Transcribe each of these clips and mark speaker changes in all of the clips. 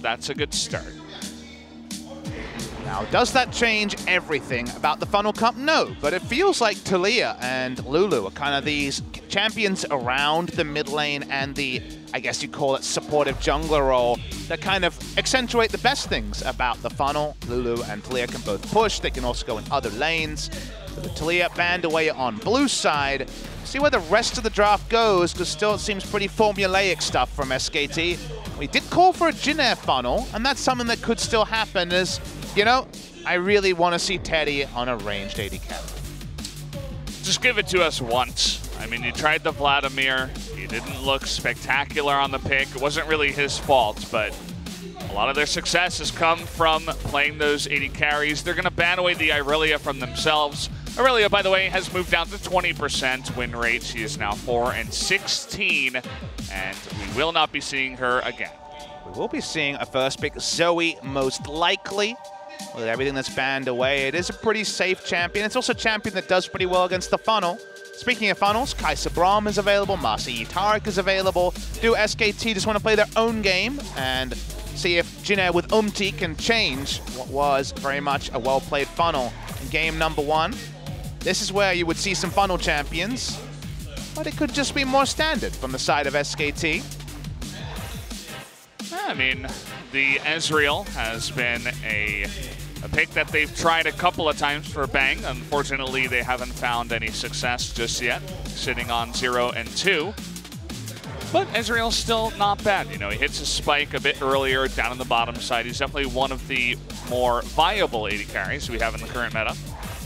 Speaker 1: that's a good start.
Speaker 2: Now, does that change everything about the Funnel Cup? No, but it feels like Taliyah and Lulu are kind of these champions around the mid lane and the, I guess you call it, supportive jungler role that kind of accentuate the best things about the funnel. Lulu and Taliyah can both push. They can also go in other lanes. So the Taliyah band away on blue side. See where the rest of the draft goes, because still it seems pretty formulaic stuff from SKT. We did call for a Jin Air funnel, and that's something that could still happen as, you know, I really want to see Teddy on a ranged AD carry.
Speaker 1: Just give it to us once. I mean, you tried the Vladimir. He didn't look spectacular on the pick. It wasn't really his fault, but a lot of their success has come from playing those AD carries. They're going to ban away the Irelia from themselves. Irelia, by the way, has moved down to 20% win rate. She is now 4-16, and we will not be seeing her again.
Speaker 2: We will be seeing a first pick, Zoe, most likely. With everything that's banned away, it is a pretty safe champion. It's also a champion that does pretty well against the funnel. Speaking of funnels, Kai'Sa Braum is available, Marci Tarik is available. Do SKT just want to play their own game and see if Jin Air with Umti can change what was very much a well-played funnel in game number 1. This is where you would see some funnel champions, but it could just be more standard from the side of SKT.
Speaker 1: I mean, the Ezreal has been a pick that they've tried a couple of times for Bang. Unfortunately, they haven't found any success just yet, sitting on 0 and 2. But Ezreal's still not bad. You know, he hits a spike a bit earlier down on the bottom side. He's definitely one of the more viable AD carries we have in the current meta.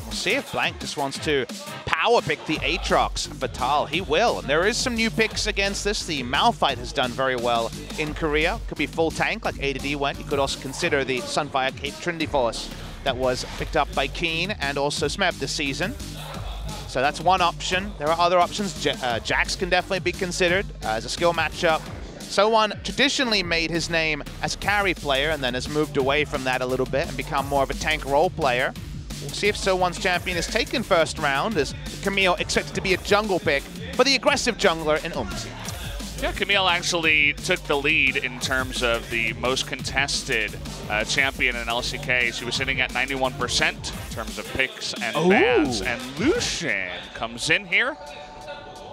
Speaker 2: We'll see if Blank just wants to power pick the Aatrox Vital. He will, and there is some new picks against this. The Malphite has done very well in Korea. Could be full tank like A2D went. You could also consider the Sunfire Cape Trinity Force that was picked up by Keen and also Smeb this season. So that's one option. There are other options. Jax can definitely be considered as a skill matchup. So1 traditionally made his name as a carry player and then has moved away from that a little bit and become more of a tank role player. We'll see if So1's champion is taken first round, as Camille expected to be a jungle pick for the aggressive jungler in Umti.
Speaker 1: Yeah, Camille actually took the lead in terms of the most contested champion in LCK. She was sitting at 91% in terms of picks and bans. And Lucian comes in here.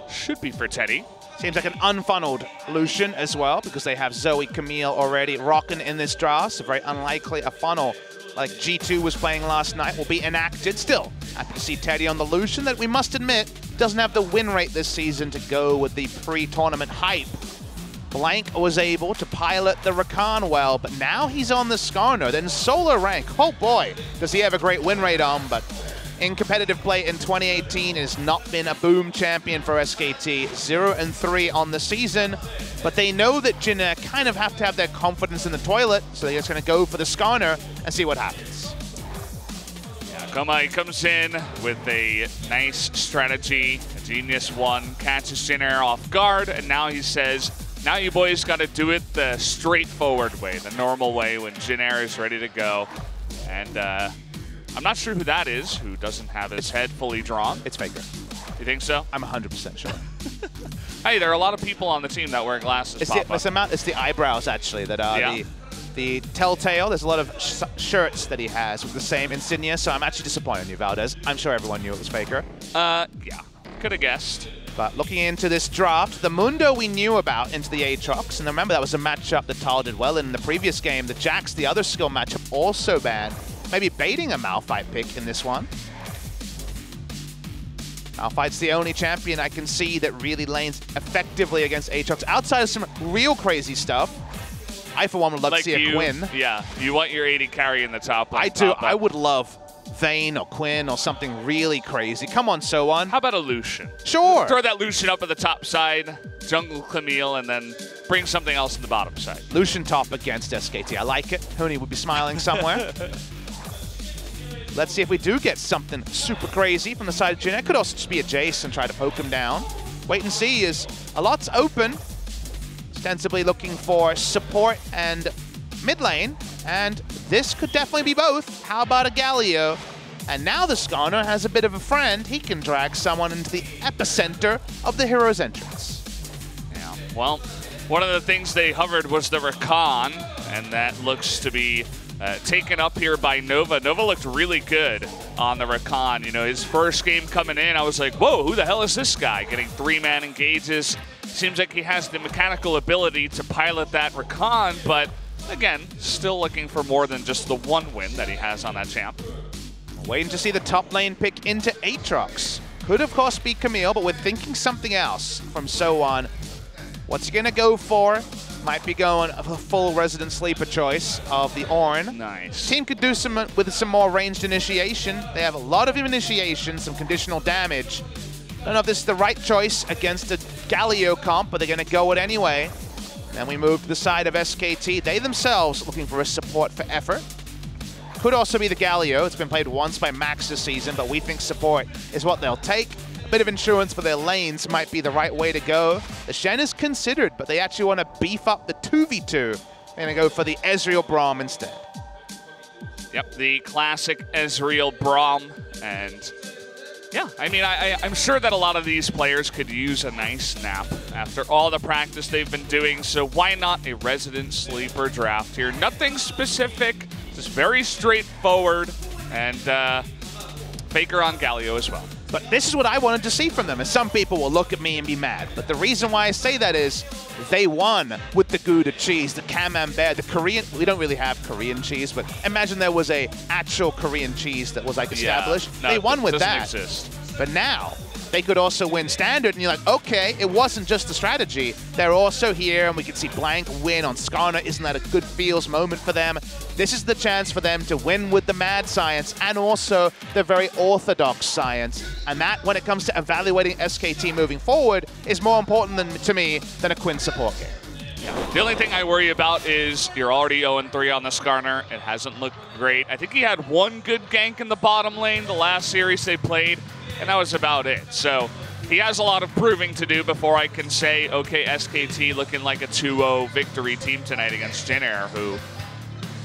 Speaker 1: Should be for Teddy.
Speaker 2: Seems like an unfunneled Lucian as well, because they have Zoe, Camille already rocking in this draft. So very unlikely a funnel like G2 was playing last night will be enacted. Still, happy to see Teddy on the Lucian that we must admit doesn't have the win rate this season to go with the pre-tournament hype. Blank was able to pilot the Rakan well, but now he's on the Skarner, then Solar Rank. Oh boy, does he have a great win rate on, but in competitive play in 2018 has not been a boom champion for SKT. 0 and 3 on the season, but they know that Jin Air kind of have to have their confidence in the toilet, so they're just going to go for the Skarner and see what happens.
Speaker 1: Yeah, Komai comes in with a nice strategy, a genius one, catches Jin Air off guard, and now he says, now you boys got to do it the straightforward way, the normal way when Jin Air is ready to go. And I'm not sure who that is, who doesn't have his head fully drawn.
Speaker 2: It's Faker.
Speaker 1: You think so?
Speaker 2: I'm 100% sure.
Speaker 1: Hey, there are a lot of people on the team that wear glasses.
Speaker 2: It's the eyebrows, actually, that are the telltale. There's a lot of shirts that he has with the same insignia, so I'm actually disappointed in you, Valdez. I'm sure everyone knew it was Faker.
Speaker 1: Yeah, could have guessed.
Speaker 2: But looking into this draft, the Mundo we knew about into the Aatrox, and remember that was a matchup that Tal did well in the previous game. The Jax, the other skill matchup, also banned. Maybe baiting a Malphite pick in this one. Malphite's the only champion I can see that really lanes effectively against Aatrox. Outside of some real crazy stuff, I for one would love to see a Quinn.
Speaker 1: Yeah, you want your AD carry in the top lane.
Speaker 2: I do. I would love Vayne or Quinn or something really crazy. Come on, So1.
Speaker 1: How about a Lucian?
Speaker 2: Sure.
Speaker 1: Throw that Lucian up at the top side, jungle Camille, and then bring something else in the bottom side.
Speaker 2: Lucian top against SKT. I like it. Huni would be smiling somewhere. Let's see if we do get something super crazy from the side of Jin Air. Could also just be a Jace and try to poke him down. Wait and see, is a lot's open. Ostensibly looking for support and mid lane, and this could definitely be both. How about a Galio? And now the Skarner has a bit of a friend. He can drag someone into the epicenter of the hero's entrance.
Speaker 1: Yeah, well, one of the things they hovered was the Rakan, and that looks to be taken up here by Nova. Nova looked really good on the Rakan. You know, his first game coming in, I was like, whoa, who the hell is this guy? Getting 3-man engages. Seems like he has the mechanical ability to pilot that Rakan, but again, still looking for more than just the one win that he has on that champ.
Speaker 2: Waiting to see the top lane pick into Aatrox. Could, of course, be Camille, but we're thinking something else from So1. What's he going to go for? Might be going for a full Resident Sleeper choice of the Ornn.
Speaker 1: Nice.
Speaker 2: Team could do with some more ranged initiation. They have a lot of initiation, some conditional damage. Don't know if this is the right choice against a Galio comp, but they're going to go it anyway. Then we move to the side of SKT. They themselves looking for a support for effort. Could also be the Galio. It's been played once by Max this season, but we think support is what they'll take. A bit of insurance for their lanes might be the right way to go. The Shen is considered, but they actually want to beef up the 2v2. They're going to go for the Ezreal Braum instead.
Speaker 1: Yep, the classic Ezreal Braum. And yeah, I mean, I'm sure that a lot of these players could use a nice nap after all the practice they've been doing. So why not a Resident Sleeper draft here? Nothing specific, just very straightforward. And Faker on Galio as well.
Speaker 2: But this is what I wanted to see from them, and some people will look at me and be mad. But the reason why I say that is they won with the Gouda cheese, the Camembert, the Korean. We don't really have Korean cheese, but imagine there was a actual Korean cheese that was like established.
Speaker 1: Yeah, no,
Speaker 2: they won with that.
Speaker 1: Exist.
Speaker 2: But now they could also win standard, and you're like, okay, it wasn't just the strategy. They're also here, and we can see Blank win on Skarner. Isn't that a good feels moment for them? This is the chance for them to win with the mad science and also the very orthodox science. And that, when it comes to evaluating SKT moving forward, is more important to me than a Quinn support game.
Speaker 1: Yeah. The only thing I worry about is you're already 0-3 on the Skarner. It hasn't looked great. I think he had one good gank in the bottom lane the last series they played, and that was about it. So he has a lot of proving to do before I can say, okay, SKT looking like a 2-0 victory team tonight against Jin Air, who,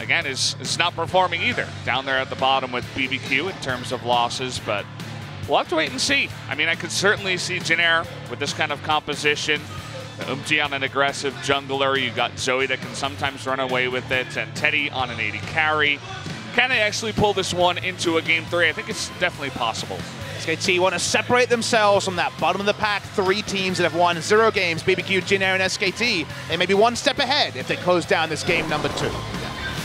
Speaker 1: again, is not performing either. Down there at the bottom with BBQ in terms of losses, but we'll have to wait and see. I mean, I could certainly see Jin Air with this kind of composition. Umti on an aggressive jungler. You got Zoe that can sometimes run away with it, and Teddy on an 80 carry. Can they actually pull this one into a game 3? I think it's definitely possible.
Speaker 2: SKT want to separate themselves from that bottom of the pack 3 teams that have won 0 games, BBQ, Jin Air, and SKT. They may be one step ahead if they close down this game number 2.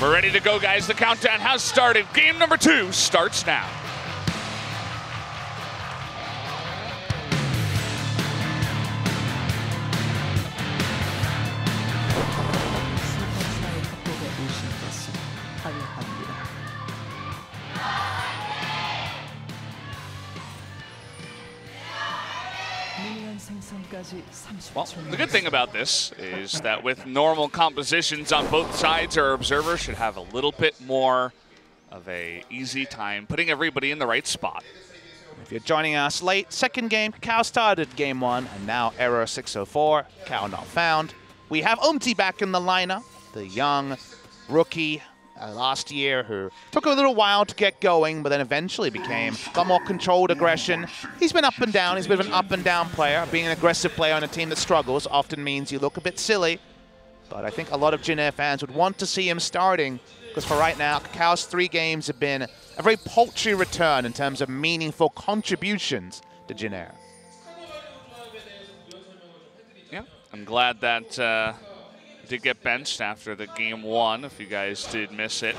Speaker 1: We're ready to go, guys. The countdown has started. Game number 2 starts now. Well, the good thing about this is that with normal compositions on both sides, our observer should have a little bit more of a easy time putting everybody in the right spot.
Speaker 2: If you're joining us late, second game, Kakao started game 1, and now error 604, Kakao not found. We have Umti back in the lineup, the young rookie last year who took a little while to get going, but then eventually became a lot more controlled aggression. He's been up and down. He's a bit of an up and down player. Being an aggressive player on a team that struggles often means you look a bit silly. But I think a lot of Jin Air fans would want to see him starting, because for right now, Kakao's 3 games have been a very paltry return in terms of meaningful contributions to Jin Air.
Speaker 1: Yeah, I'm glad that did get benched after the game 1, if you guys did miss it.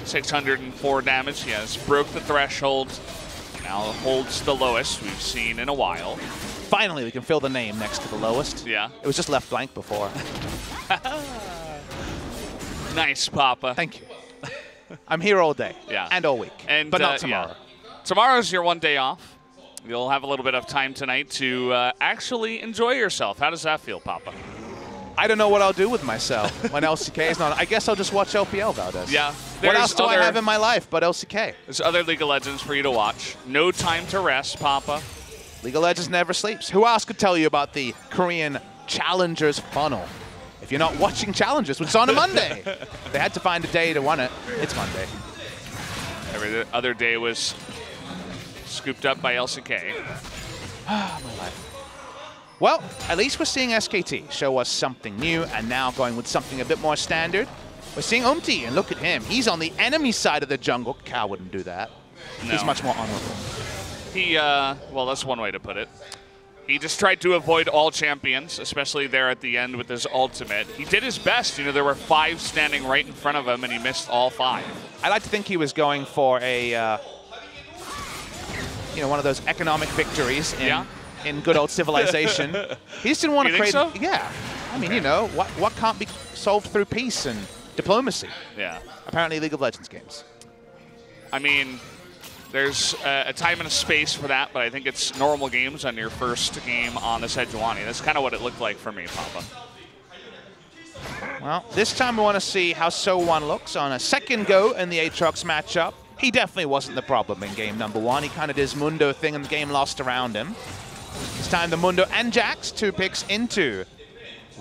Speaker 1: 604 damage, he has broke the threshold, now holds the lowest we've seen in a while.
Speaker 2: Finally, we can fill the name next to the lowest.
Speaker 1: Yeah.
Speaker 2: It was just left blank before.
Speaker 1: Nice, Papa.
Speaker 2: Thank you. I'm here all day.
Speaker 1: Yeah.
Speaker 2: And all week.
Speaker 1: And,
Speaker 2: but not tomorrow.
Speaker 1: Yeah. Tomorrow's your one day off. You'll have a little bit of time tonight to actually enjoy yourself. How does that feel, Papa?
Speaker 2: I don't know what I'll do with myself when LCK is not. I guess I'll just watch LPL, Valdez.
Speaker 1: Yeah.
Speaker 2: What else do I have in my life but LCK?
Speaker 1: There's other League of Legends for you to watch. No time to rest, Papa.
Speaker 2: League of Legends never sleeps. Who else could tell you about the Korean Challengers funnel? If you're not watching Challengers, which is on a Monday. They had to find a day to run it. It's Monday.
Speaker 1: Every other day was scooped up by LCK.
Speaker 2: My life. Well, at least we're seeing SKT show us something new, and now going with something a bit more standard. We're seeing Umti, and look at him. He's on the enemy side of the jungle. Cow wouldn't do that.
Speaker 1: No.
Speaker 2: He's much more honorable.
Speaker 1: He, well, that's one way to put it. He just tried to avoid all champions, especially there at the end with his ultimate. He did his best. You know, there were 5 standing right in front of him, and he missed all 5.
Speaker 2: I like to think he was going for a, one of those economic victories in good old civilization. He just didn't want to create.
Speaker 1: So?
Speaker 2: Yeah. I mean, what can't be solved through peace and diplomacy?
Speaker 1: Yeah.
Speaker 2: Apparently, League of Legends games.
Speaker 1: I mean, there's a time and a space for that, but I think it's normal games on your first game on the Sejuani. That's kind of what it looked like for me, Papa.
Speaker 2: Well, this time we want to see how So1 looks on a second go in the Aatrox matchup. He definitely wasn't the problem in game number 1. He kind of did his Mundo thing and the game lost around him. This time the Mundo and Jax, 2 picks into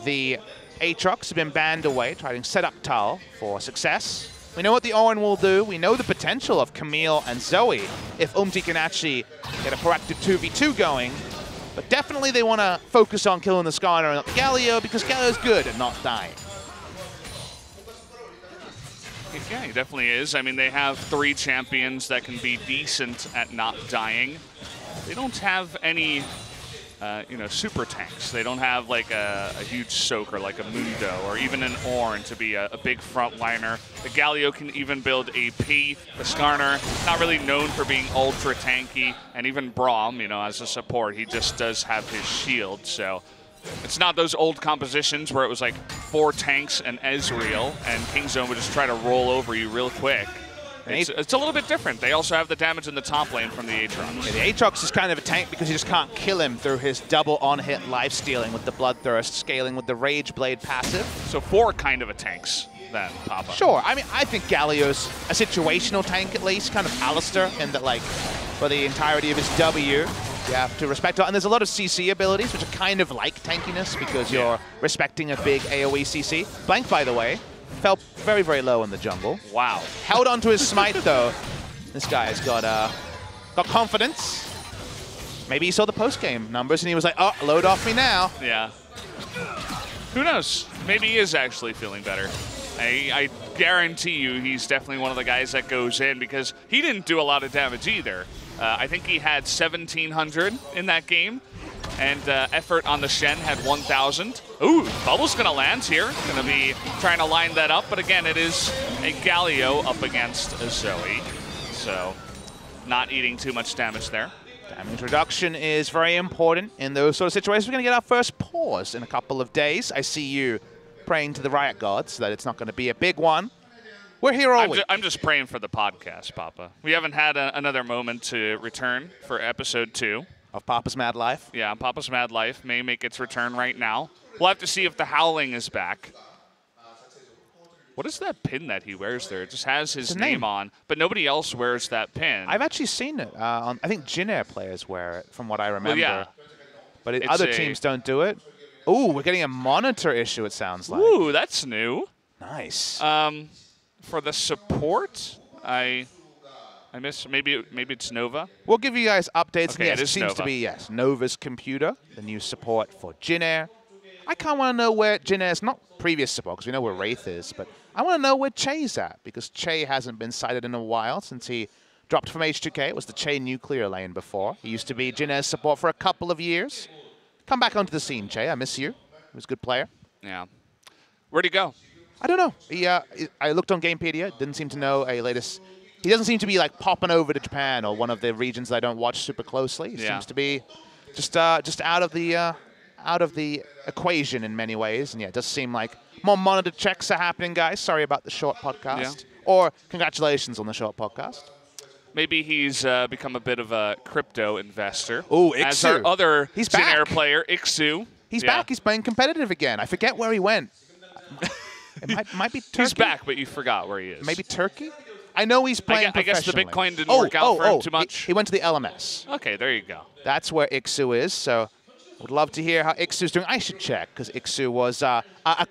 Speaker 2: the Aatrox, have been banned away, trying to set up Tal for success. We know what the Orin will do. We know the potential of Camille and Zoe if Umti can actually get a proactive 2v2 going. But definitely they want to focus on killing the Skarner and not the Galio, because Galio's good at not dying.
Speaker 1: Yeah, he definitely is. I mean, they have 3 champions that can be decent at not dying. They don't have any, super tanks. They don't have like a huge Soaker like a Mundo or even an Ornn to be a big frontliner. The Galio can even build AP. The Skarner, not really known for being ultra tanky. And even Braum, as a support, he just does have his shield. So it's not those old compositions where it was like 4 tanks and Ezreal, and Kingzone would just try to roll over you real quick. It's a little bit different. They also have the damage in the top lane from the Aatrox.
Speaker 2: Yeah, the Aatrox is kind of a tank because you just can't kill him through his double on-hit lifestealing with the Bloodthirst, scaling with the Rage Blade passive.
Speaker 1: So 4 kind of a tanks then, Papa.
Speaker 2: Sure. I mean, I think Galio's a situational tank at least, kind of Alistair, in that, like, for the entirety of his W, you have to respect it. And there's a lot of CC abilities, which are kind of like tankiness because you're respecting a big AoE CC. Blank, by the way, fell very, very low in the jungle.
Speaker 1: Wow.
Speaker 2: Held onto his smite, though. This guy's got confidence. Maybe he saw the post-game numbers and he was like, oh, load off me now.
Speaker 1: Yeah. Who knows? Maybe he is actually feeling better. I guarantee you he's definitely one of the guys that goes in because he didn't do a lot of damage either. I think he had 1,700 in that game. And effort on the Shen had 1,000. Ooh, Bubble's going to land here. Going to be trying to line that up. But again, it is a Galio up against a Zoe. So not eating too much damage there.
Speaker 2: Damage reduction is very important in those sort of situations. We're going to get our first pause in a couple of days. I see you praying to the Riot Gods that it's not going to be a big one. We're here all week.
Speaker 1: I'm just praying for the podcast, Papa. We haven't had another moment to return for episode 2.
Speaker 2: Of Papa's Mad Life?
Speaker 1: Yeah, Papa's Mad Life may make its return right now. We'll have to see if the Howling is back. What is that pin that he wears there? It just has his name on, but nobody else wears that pin.
Speaker 2: I've actually seen it. I think Jin Air players wear it, from what I remember. Well, yeah. But other teams don't do it. Ooh, we're getting a monitor issue, it sounds like.
Speaker 1: Ooh, that's new.
Speaker 2: Nice.
Speaker 1: For the support, I miss, maybe it's Nova.
Speaker 2: We'll give you guys updates.
Speaker 1: Okay,
Speaker 2: yes,
Speaker 1: it
Speaker 2: seems
Speaker 1: Nova.
Speaker 2: To be, yes, Nova's computer, the new support for Jin Air. I kind of want to know where Jin Air's, not previous support, because we know where Wraith is, but I want to know where Che's at, because Che hasn't been cited in a while since he dropped from H2K. It was the Che nuclear lane before. He used to be Jin Air's support for a couple of years. Come back onto the scene, Che. I miss you. He was a good player.
Speaker 1: Yeah. Where'd he go?
Speaker 2: I don't know. I looked on Gamepedia. Didn't seem to know a latest. He doesn't seem to be like popping over to Japan or one of the regions that I don't watch super closely. He seems to be just out of the equation in many ways. And yeah, it does seem like more monitor checks are happening, guys. Sorry about the short podcast. Yeah. Or congratulations on the short podcast.
Speaker 1: Maybe he's become a bit of a crypto investor.
Speaker 2: Oh, Ixu.
Speaker 1: As our other Jin Air player, Ixu.
Speaker 2: He's back. He's playing competitive again. I forget where he went. It might be Turkey.
Speaker 1: He's back, but you forgot where he is.
Speaker 2: Maybe Turkey? I know he's playing
Speaker 1: I guess the Bitcoin didn't work out for him too much.
Speaker 2: He went to the LMS.
Speaker 1: Okay, there you go.
Speaker 2: That's where Ixu is, so would love to hear how Ixu's doing. I should check, because Ixu was a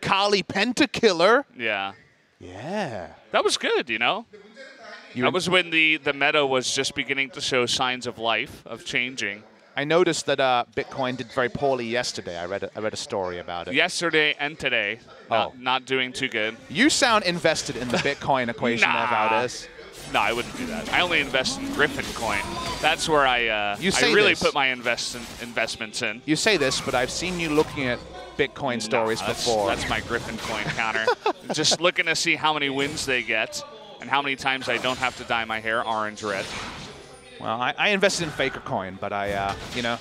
Speaker 2: Kali Pentakiller.
Speaker 1: Yeah.
Speaker 2: Yeah.
Speaker 1: That was good, That was when the meta was just beginning to show signs of life, of changing.
Speaker 2: I noticed that Bitcoin did very poorly yesterday. I read a story about it.
Speaker 1: Yesterday and today, not doing too good.
Speaker 2: You sound invested in the Bitcoin equation there, Valdez.
Speaker 1: No, I wouldn't do that. I only invest in Griffin coin. That's where I really put my investments in.
Speaker 2: You say this, but I've seen you looking at Bitcoin stories before.
Speaker 1: That's my Griffin coin counter. Just looking to see how many wins they get and how many times I don't have to dye my hair orange-red.
Speaker 2: Well, I invested in Faker coin, but you know.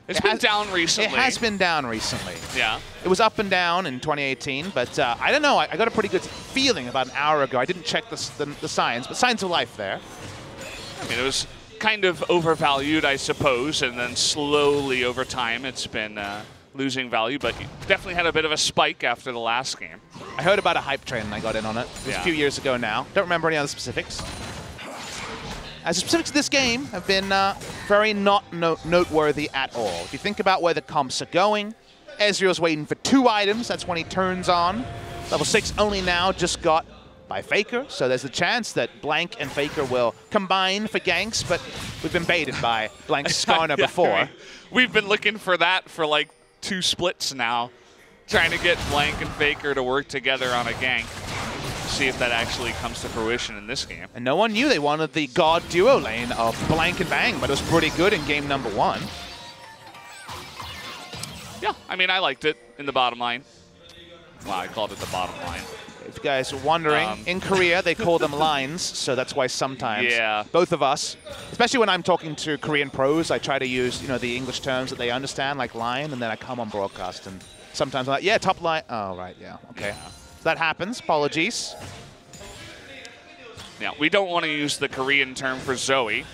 Speaker 1: It's been down recently.
Speaker 2: It has been down recently.
Speaker 1: Yeah.
Speaker 2: It was up and down in 2018, but I don't know. I got a pretty good feeling about an hour ago. I didn't check the signs, but signs of life there.
Speaker 1: I mean, it was kind of overvalued, I suppose, and then slowly over time it's been losing value, but definitely had a bit of a spike after the last game.
Speaker 2: I heard about a hype train and I got in on it. It was a few years ago now. Don't remember any other specifics. As the specifics of this game have been very not noteworthy at all. If you think about where the comps are going, Ezreal's waiting for 2 items. That's when he turns on. Level 6 only now just got by Faker, so there's a chance that Blank and Faker will combine for ganks, but we've been baited by Blank Skarner before.
Speaker 1: We've been looking for that for like 2 splits now, trying to get Blank and Faker to work together on a gank. See if that actually comes to fruition in this game.
Speaker 2: And no one knew they wanted the God duo lane of Blank and Bang, but it was pretty good in game number 1.
Speaker 1: Yeah, I mean, I liked it in the bottom line. Wow, I called it the bottom line.
Speaker 2: If you guys are wondering, in Korea, they call them lines, so that's why sometimes both of us, especially when I'm talking to Korean pros, I try to use, you know, the English terms that they understand, like line, and then I come on broadcast, and sometimes I'm like, yeah, top line. Oh, right, yeah, okay.
Speaker 1: Yeah.
Speaker 2: So that happens. Apologies.
Speaker 1: Yeah, we don't want to use the Korean term for Zoe.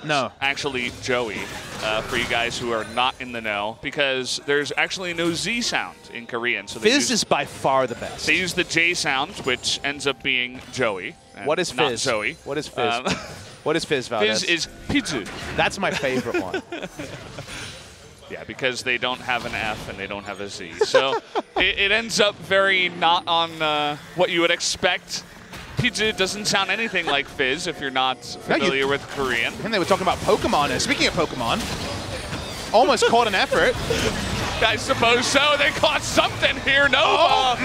Speaker 2: No.
Speaker 1: Actually, Joey, for you guys who are not in the know, because there's actually no Z sound in Korean. So
Speaker 2: Fizz is by far the best.
Speaker 1: They use the J sound, which ends up being Joey.
Speaker 2: What is Fizz?
Speaker 1: Not Zoe.
Speaker 2: What is Fizz? What is Fizz, Valdez?
Speaker 1: Fizz is Pizu.
Speaker 2: That's my favorite one.
Speaker 1: Yeah, because they don't have an F and they don't have a Z. So it ends up very not on what you would expect. Pizu doesn't sound anything like Fizz if you're not familiar with Korean.
Speaker 2: And they were talking about Pokemon. And speaking of Pokemon, almost caught an effort.
Speaker 1: I suppose so. They caught something here. Nova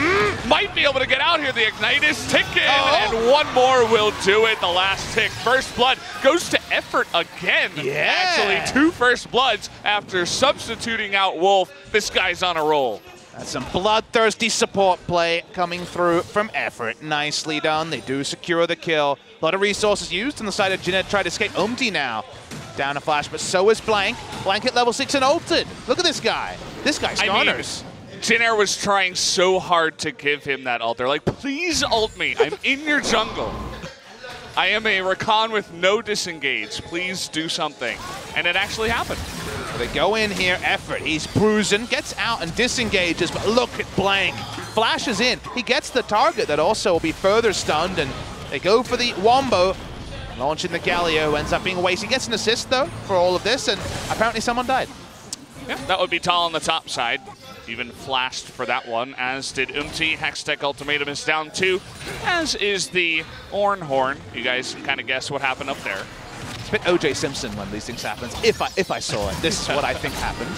Speaker 1: might be able to get out here. The Ignite is ticking, and one more will do it. The last tick. First Blood goes to effort again.
Speaker 2: Yeah.
Speaker 1: Actually, 2 First Bloods after substituting out Wolf. This guy's on a roll.
Speaker 2: That's some bloodthirsty support play coming through from effort. Nicely done. They do secure the kill. A lot of resources used on the side of Jin Air to try to escape. Umti now down a flash, but so is Blank. Blank at level 6 and ulted. Look at this guy. This guy's Skarners.
Speaker 1: Jin Air was trying so hard to give him that ult. They're like, please ult me. I'm in your jungle. I am a Rakan with no disengage. Please do something. And it actually happened.
Speaker 2: They go in here, effort. He's bruising, gets out and disengages, but look at Blank. Flashes in. He gets the target that also will be further stunned, and they go for the Wombo, launching the Galio, who ends up being wasted. He gets an assist, though, for all of this, and apparently someone died.
Speaker 1: Yeah, that would be Tal on the top side. Even flashed for that one, as did Umti. Hextech Ultimatum is down 2, as is the Ornhorn. You guys can kind of guess what happened up there.
Speaker 2: It's a bit O.J. Simpson when these things happen. If I saw it, this is what I think happened.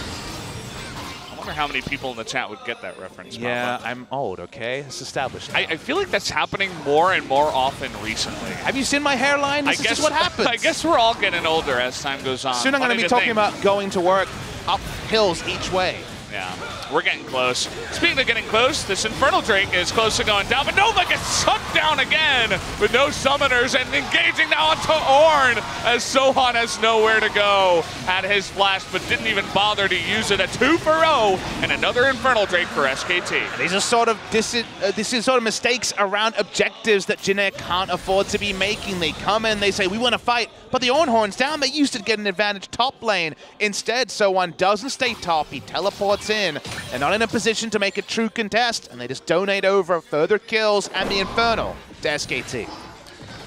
Speaker 1: I wonder how many people in the chat would get that reference.
Speaker 2: Yeah,
Speaker 1: Papa.
Speaker 2: I'm old, okay? It's established now.
Speaker 1: I feel like that's happening more and more often recently.
Speaker 2: Have you seen my hairline? This is just what happens.
Speaker 1: I guess we're all getting older as time goes on.
Speaker 2: Soon I'm going to be talking about going to work up hills each way.
Speaker 1: Yeah, we're getting close. Speaking of getting close, this Infernal Drake is close to going down, but Nova gets sucked down again with no summoners and engaging now onto Ornn as Sohan has nowhere to go. Had his flash, but didn't even bother to use it. A 2 for 0 and another Infernal Drake for SKT.
Speaker 2: These are sort of mistakes around objectives that Jin Air can't afford to be making. They come in, they say, we want to fight, but the Ornhorn's down. They used to get an advantage top lane. Instead, Sohan doesn't stay top. He teleports in. They're not in a position to make a true contest, and they just donate over further kills and the Infernal to SKT.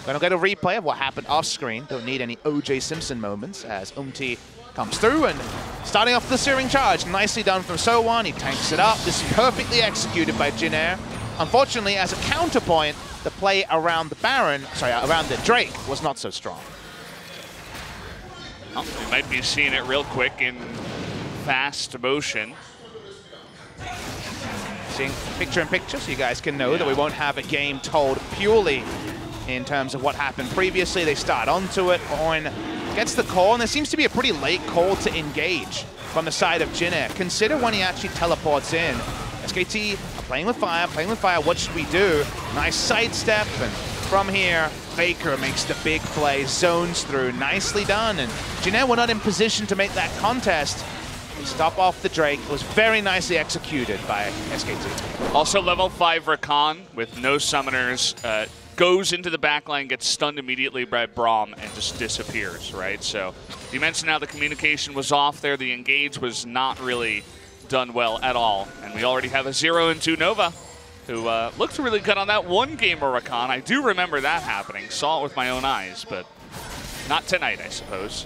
Speaker 2: Gonna get a replay of what happened off screen. Don't need any O.J. Simpson moments as Umti comes through and starting off the searing charge. Nicely done from Sohan. He tanks it up. This is perfectly executed by Jin Air. Unfortunately, as a counterpoint, the play around the Baron, around the Drake was not so strong.
Speaker 1: Oh, we might be seeing it real quick in fast motion.
Speaker 2: Seeing picture-in-picture so you guys can know that we won't have a game told purely in terms of what happened previously. They start onto it, Orin gets the call, and there seems to be a pretty late call to engage from the side of Jin Air. Consider when he actually teleports in. SKT are playing with fire, what should we do? Nice sidestep, and from here, Faker makes the big play, zones through, nicely done, and Jin Air were not in position to make that contest. They stop off the Drake. It was very nicely executed by SKT.
Speaker 1: Also level 5 Rakan with no summoners, goes into the backline, gets stunned immediately by Braum, and just disappears, right? So you mentioned how the communication was off there. The engage was not really done well at all. And we already have a 0-2 Nova, who looked really good on that one game of Rakan. I do remember that happening. Saw it with my own eyes, but not tonight, I suppose.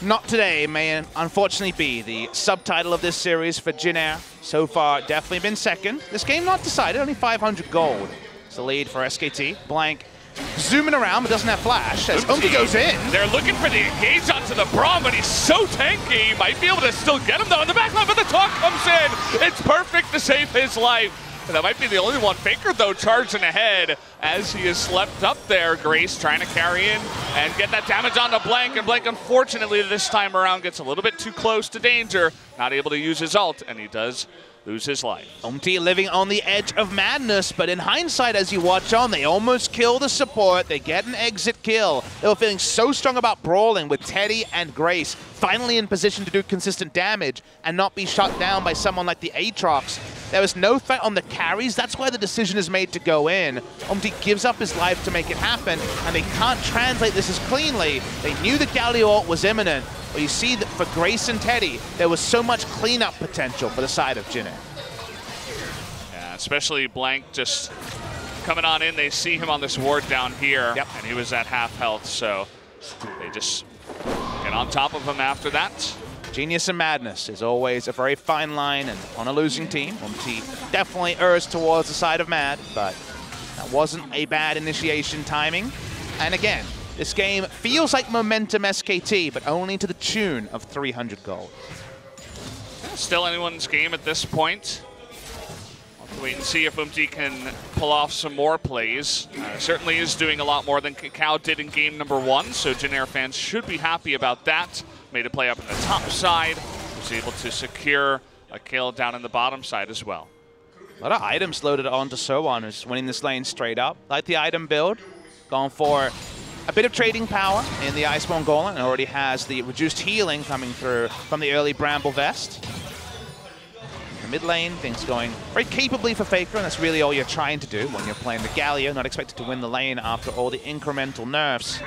Speaker 2: Not today may unfortunately be the subtitle of this series for Jin Air. So far, definitely been second. This game not decided, only 500 gold. It's the lead for SKT. Blank zooming around, but doesn't have flash as Umti goes in.
Speaker 1: They're looking for the engage onto the Braum, but he's so tanky. Might be able to still get him though in the backline, but the talk comes in. It's perfect to save his life. And that might be the only one. Faker, though, charging ahead as he is slept up there. Grace trying to carry in and get that damage onto Blank. And Blank, unfortunately, this time around gets a little bit too close to danger. Not able to use his ult, and he does lose his life.
Speaker 2: Umti living on the edge of madness, but in hindsight, as you watch on, they almost kill the support. They get an exit kill. They were feeling so strong about brawling with Teddy and Grace, finally in position to do consistent damage and not be shut down by someone like the Aatrox. There was no threat on the carries. That's why the decision is made to go in. Umti gives up his life to make it happen, and they can't translate this as cleanly. They knew the Galio ult was imminent, but you see that for Grace and Teddy, there was so much cleanup potential for the side of Jin Air.
Speaker 1: Yeah, especially Blank just coming on in. They see him on this ward down here, and he was at half health, so they just get on top of him after that.
Speaker 2: Genius and madness is always a very fine line, and on a losing team, Umti definitely errs towards the side of mad, but that wasn't a bad initiation timing. And again, this game feels like momentum SKT, but only to the tune of 300 gold.
Speaker 1: Still anyone's game at this point. We'll have to wait and see if Umti can pull off some more plays. Certainly is doing a lot more than Kakao did in game number 1, so Jin Air fans should be happy about that. Made a play up in the top side. Was able to secure a kill down in the bottom side as well.
Speaker 2: A lot of items loaded onto Sowan, who's winning this lane straight up. Like the item build, going for a bit of trading power in the Iceborne Golem, and already has the reduced healing coming through from the early Bramble Vest. In the mid lane, things going very capably for Faker, and that's really all you're trying to do when you're playing the Galio. Not expected to win the lane after all the incremental nerfs.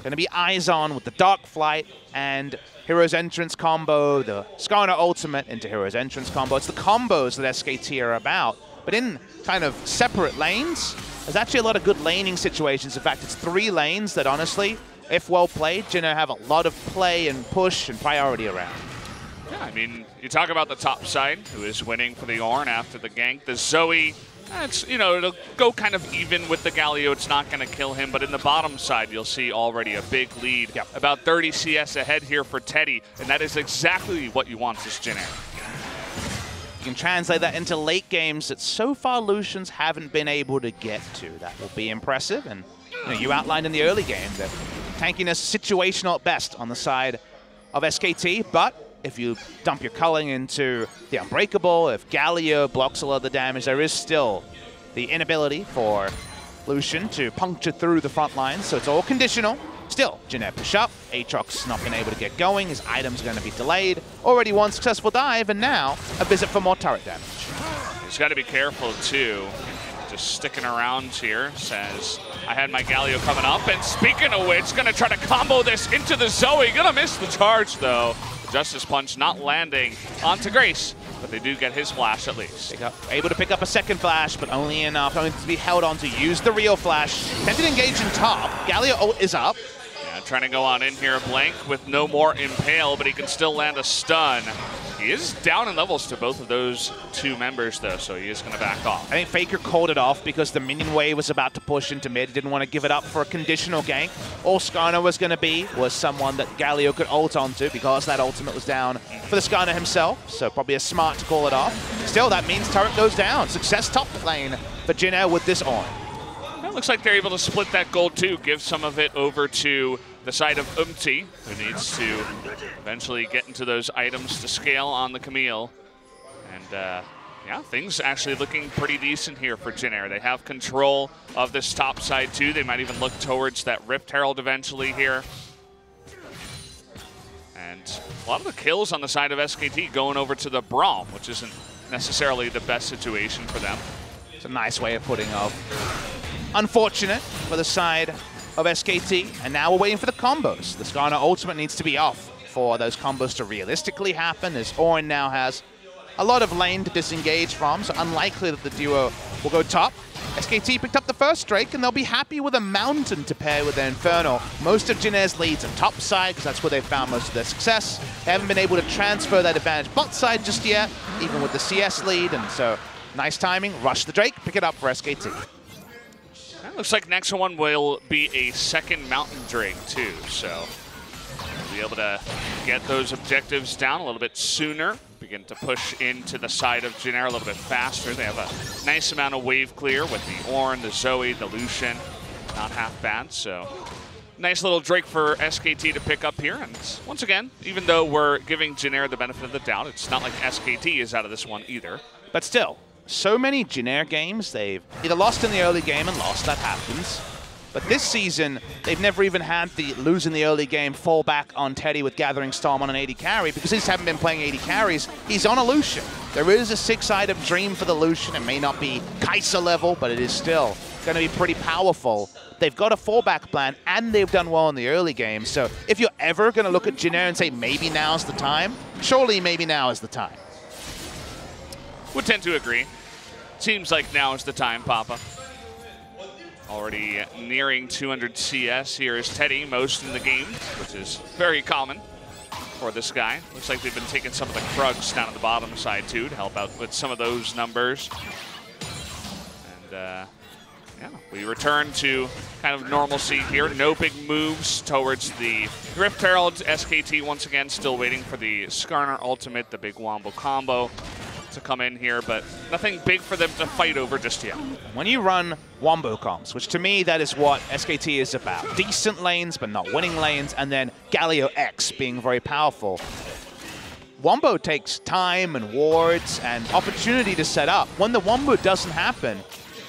Speaker 2: Going to be eyes on with the Dark Flight and Hero's Entrance combo, the Skarner ultimate into Hero's Entrance combo. It's the combos that SKT are about, but in kind of separate lanes. There's actually a lot of good laning situations. In fact, it's 3 lanes that honestly, if well played, Jin Air have a lot of play and push and priority around.
Speaker 1: Yeah, I mean, you talk about the top side, who is winning for the Ornn after the gank. The Zoe, it's, you know, it'll go kind of even with the Galio. It's not going to kill him, but in the bottom side, you'll see already a big lead. About 30 CS ahead here for Teddy, and that is exactly what you want this Jin Air.
Speaker 2: You can translate that into late games that so far Lucians haven't been able to get to. That will be impressive, and you outlined in the early game that tankiness situational at best on the side of SKT, but if you dump your culling into the Unbreakable, if Galio blocks a lot of the damage, there is still the inability for Lucian to puncture through the front lines, so it's all conditional. Still, Jin Air push up, Aatrox not been able to get going, his item's going to be delayed. Already one successful dive, and now a visit for more turret damage.
Speaker 1: He's got to be careful, too. Just sticking around here, says, I had my Galio coming up, and speaking of which, going to try to combo this into the Zoe. Going to miss the charge, though. The Justice Punch not landing onto Grace, but they do get his flash at least.
Speaker 2: Able to pick up a second flash, but only enough to be held on to use the real flash. Tempted to engage in top. Galio ult is up.
Speaker 1: Yeah, trying to go on in here. Blank with no more impale, but he can still land a stun. He is down in levels to both of those two members, though, so he is going to back off.
Speaker 2: I think Faker called it off because the minion wave was about to push into mid. He didn't want to give it up for a conditional gank. All Skarner was going to be was someone that Galio could ult onto because that ultimate was down for the Skarner himself, so probably a smart to call it off. Still, that means turret goes down. Success top lane for Jin Air with this on.
Speaker 1: It looks like they're able to split that gold, too, give some of it over to the side of Umti, who needs to eventually get into those items to scale on the Camille. And yeah, things actually looking pretty decent here for Jin Air. They have control of this top side too. They might even look towards that Rift Herald eventually here. And a lot of the kills on the side of SKT going over to the Braum, which isn't necessarily the best situation for them.
Speaker 2: It's a nice way of putting off. Unfortunate for the side of SKT, and now we're waiting for the combos. The Skarner ultimate needs to be off for those combos to realistically happen, as Orin now has a lot of lane to disengage from, so unlikely that the duo will go top. SKT picked up the first Drake, and they'll be happy with a Mountain to pair with their Infernal. Most of Jin Air's leads are top side, because that's where they've found most of their success. They haven't been able to transfer that advantage bot side just yet, even with the CS lead, and so nice timing. Rush the Drake, pick it up for SKT.
Speaker 1: It looks like next one will be a second Mountain Drake, too, so we'll be able to get those objectives down a little bit sooner, begin to push into the side of Jin Air a little bit faster. They have a nice amount of wave clear with the Ornn, the Zoe, the Lucian, not half bad, so nice little Drake for SKT to pick up here. And once again, even though we're giving Jin Air the benefit of the doubt, it's not like SKT is out of this one either.
Speaker 2: But still, so many Jin Air games, they've either lost in the early game and lost, that happens. But this season, they've never even had the lose in the early game fall back on Teddy with Gathering Storm on an AD carry, because he just haven't been playing AD carries. He's on a Lucian. There is a 6-item dream for the Lucian. It may not be Kai'Sa level, but it is still going to be pretty powerful. They've got a fallback plan, and they've done well in the early game. So if you're ever going to look at Jin Air and say, maybe now's the time, surely maybe now is the time.
Speaker 1: Would tend to agree. Seems like now is the time, Papa. Already nearing 200 CS here is Teddy, most in the game, which is very common for this guy. Looks like they've been taking some of the Krugs down at the bottom side too to help out with some of those numbers. And yeah, we return to kind of normalcy here. No big moves towards the Rift Herald. SKT once again still waiting for the Skarner ultimate, the big Wombo combo to come in here, but nothing big for them to fight over just yet.
Speaker 2: When you run Wombo comps, which to me that is what SKT is about. Decent lanes, but not winning lanes, and then Galio X being very powerful. Wombo takes time and wards and opportunity to set up. When the Wombo doesn't happen,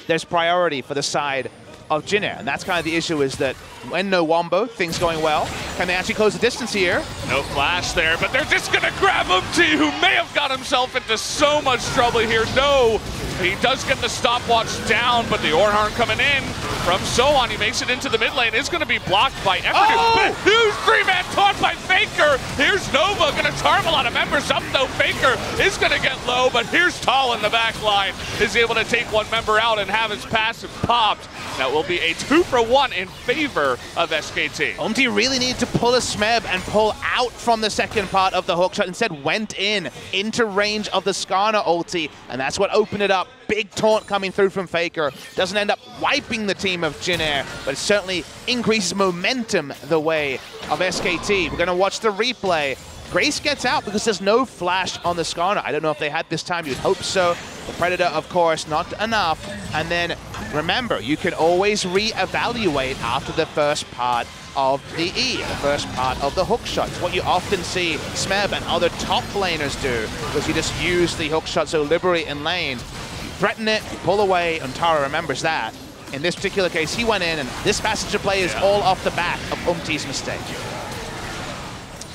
Speaker 2: there's priority for the side of Jin Air, and that's kind of the issue, is that when no Wombo, things going well. Can they actually close the distance here?
Speaker 1: No flash there, but they're just gonna grab Umti, who may have got himself into so much trouble here. No, he does get the stopwatch down, but the Ornn coming in from Sohan. He makes it into the mid lane. It's gonna be blocked by Everdude.
Speaker 2: Oh!
Speaker 1: Huge 3-man taunt by Faker. Here's Nova, gonna charm a lot of members up though. Faker is gonna get low, but here's Tal in the back line. Is able to take one member out and have his passive popped. That will be a 2-for-1 in favor of SKT.
Speaker 2: Umti really needed to pull a Smeb and pull out from the second part of the hookshot. Instead went into range of the Skarner ulti, and that's what opened it up. Big taunt coming through from Faker. Doesn't end up wiping the team of Jin Air, but it certainly increases momentum the way of SKT. We're going to watch the replay. Grace gets out because there's no flash on the Skarner. I don't know if they had this time. You'd hope so. The Predator, of course, not enough. And then, remember, you can always re-evaluate after the first part of the E, the first part of the hookshot. It's what you often see Smeb and other top laners do, because you just use the hookshot so liberally in lane. You threaten it, you pull away, and Tara remembers that. In this particular case, he went in, and this passage of play is all off the back of Umti's mistake.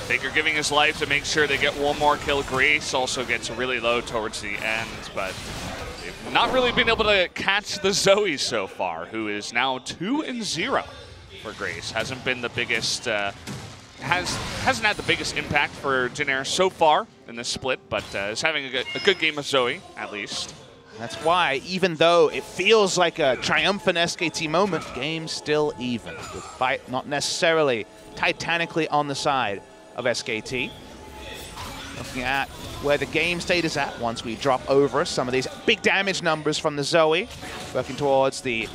Speaker 1: Faker giving his life to make sure they get one more kill. Grace also gets really low towards the end, but they've not really been able to catch the Zoe so far, who is now 2-0 for Grace. Hasn't been the biggest, hasn't had the biggest impact for Jin Air so far in this split, but is having a good game of Zoe, at least.
Speaker 2: That's why, even though it feels like a triumphant SKT moment, game's still even. The fight not necessarily titanically on the side of SKT. Looking at where the game state is at once we drop over some of these big damage numbers from the Zoe. Working towards the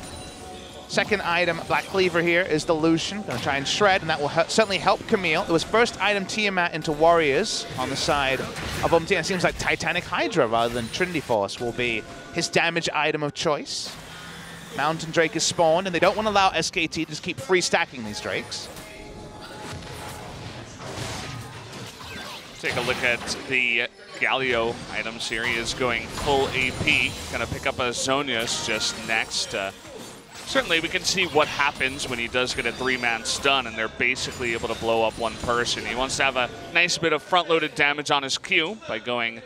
Speaker 2: second item, Black Cleaver here is the Lucian. Gonna try and shred, and that will certainly help Camille. It was first item Tiamat into Warriors on the side of It seems like Titanic Hydra rather than Trinity Force will be his damage item of choice. Mountain Drake is spawned, and they don't want to allow SKT to just keep free stacking these Drakes.
Speaker 1: Take a look at the Galio items here. He is going full AP. Gonna pick up a Zhonya's just next. Certainly we can see what happens when he does get a 3-man stun and they're basically able to blow up one person. He wants to have a nice bit of front-loaded damage on his Q by going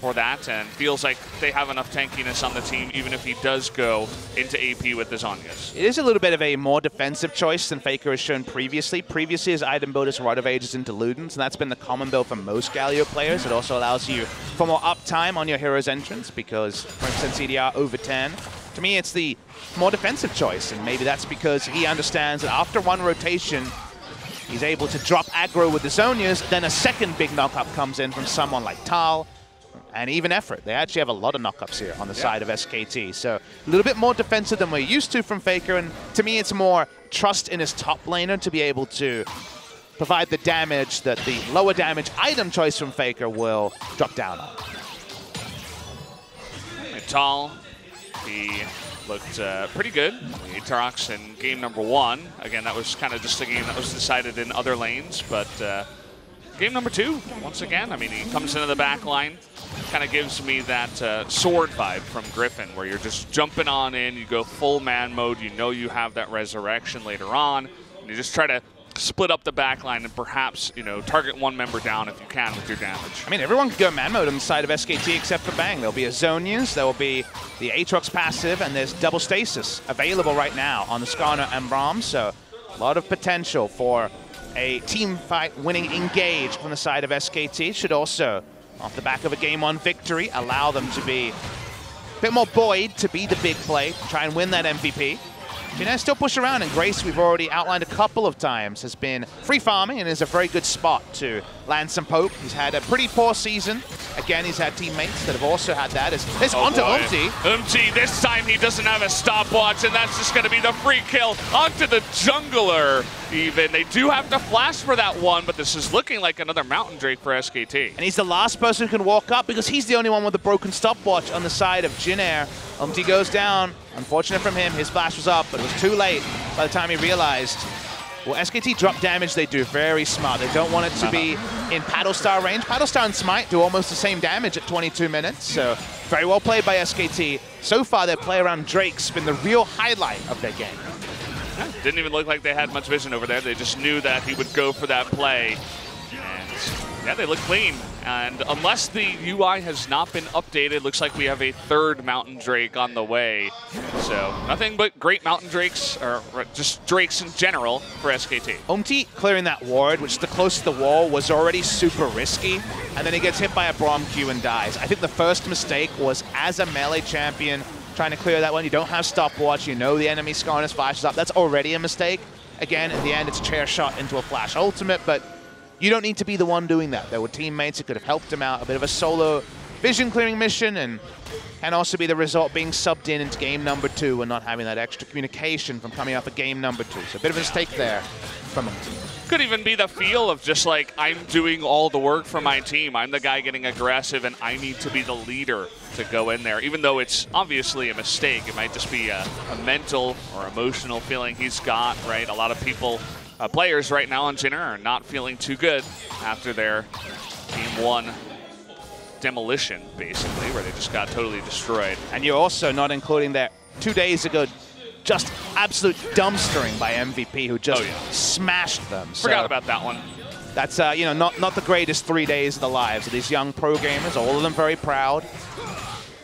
Speaker 1: for that, and feels like they have enough tankiness on the team even if he does go into AP with the Zhonya's.
Speaker 2: It is a little bit of a more defensive choice than Faker has shown previously. Previously, his item build is Rod of Ages into Ludens, and that's been the common build for most Galio players. It also allows you for more uptime on your hero's entrance because, for instance, CDR over 10. To me, it's the more defensive choice, and maybe that's because he understands that after one rotation, he's able to drop aggro with the Zhonya's, then a second big knockup comes in from someone like Tal, and even Effort. They actually have a lot of knockups here on the side of SKT. So a little bit more defensive than we're used to from Faker, and to me it's more trust in his top laner to be able to provide the damage that the lower damage item choice from Faker will drop down on.
Speaker 1: Tal, he looked pretty good. Aatrox in game number 1. Again, that was kind of just a game that was decided in other lanes, but game number 2, once again, I mean, he comes into the back line, kind of gives me that sword vibe from Griffin, where you're just jumping on in, you go full man mode, you know you have that resurrection later on, and you just try to split up the back line and perhaps, you know, target one member down if you can with your damage.
Speaker 2: I mean, everyone can go man mode on the side of SKT except for Bang. There'll be a Zhonya's, there will be the Aatrox passive, and there's double stasis available right now on the Skarner and Braum, so a lot of potential for a team fight winning engage from the side of SKT. Should also, off the back of a game 1 victory, allow them to be a bit more buoyed to be the big play, try and win that MVP. Jin Air still push around, and Grace, we've already outlined a couple of times, has been free farming and is a very good spot to land some poke. He's had a pretty poor season. Again, he's had teammates that have also had that. It's onto Umti.
Speaker 1: This time he doesn't have a stopwatch, and that's just going to be the free kill onto the jungler even. They do have to flash for that one, but this is looking like another Mountain Drake for SKT.
Speaker 2: And he's the last person who can walk up because he's the only one with a broken stopwatch on the side of Jin Air. Umti goes down. Unfortunate from him, his flash was up, but it was too late by the time he realized. Well, SKT drop damage, they do very smart. They don't want it to be in Paddle Star range. Paddle Star and Smite do almost the same damage at 22 minutes, so very well played by SKT. So far, their play around Drake's been the real highlight of their game.
Speaker 1: Yeah, didn't even look like they had much vision over there. They just knew that he would go for that play. And yeah, they look clean. And unless the UI has not been updated, looks like we have a third Mountain Drake on the way. So nothing but great Mountain Drakes, or just Drakes in general for SKT.
Speaker 2: Umti clearing that ward, which is the closest to the wall, was already super risky. And then he gets hit by a Braum Q and dies. I think the first mistake was, as a melee champion, trying to clear that one. You don't have stopwatch. You know the enemy Skarner's flashes up. That's already a mistake. Again, in the end, it's a chair shot into a flash ultimate, but you don't need to be the one doing that. There were teammates that could have helped him out. A bit of a solo vision clearing mission, and can also be the result being subbed in into game number 2 and not having that extra communication from coming up at game number 2. So a bit of a mistake there from him.
Speaker 1: Could even be the feel of just like, I'm doing all the work for my team. I'm the guy getting aggressive, and I need to be the leader to go in there. Even though it's obviously a mistake, it might just be a mental or emotional feeling he's got, right? A lot of people, players right now on Jin Air are not feeling too good after their game 1 demolition, basically, where they just got totally destroyed.
Speaker 2: And you're also not including that 2 days ago, just absolute dumpstering by MVP, who just smashed them.
Speaker 1: Forgot about that one.
Speaker 2: That's you know, not the greatest 3 days of the lives of these young pro gamers. All of them very proud.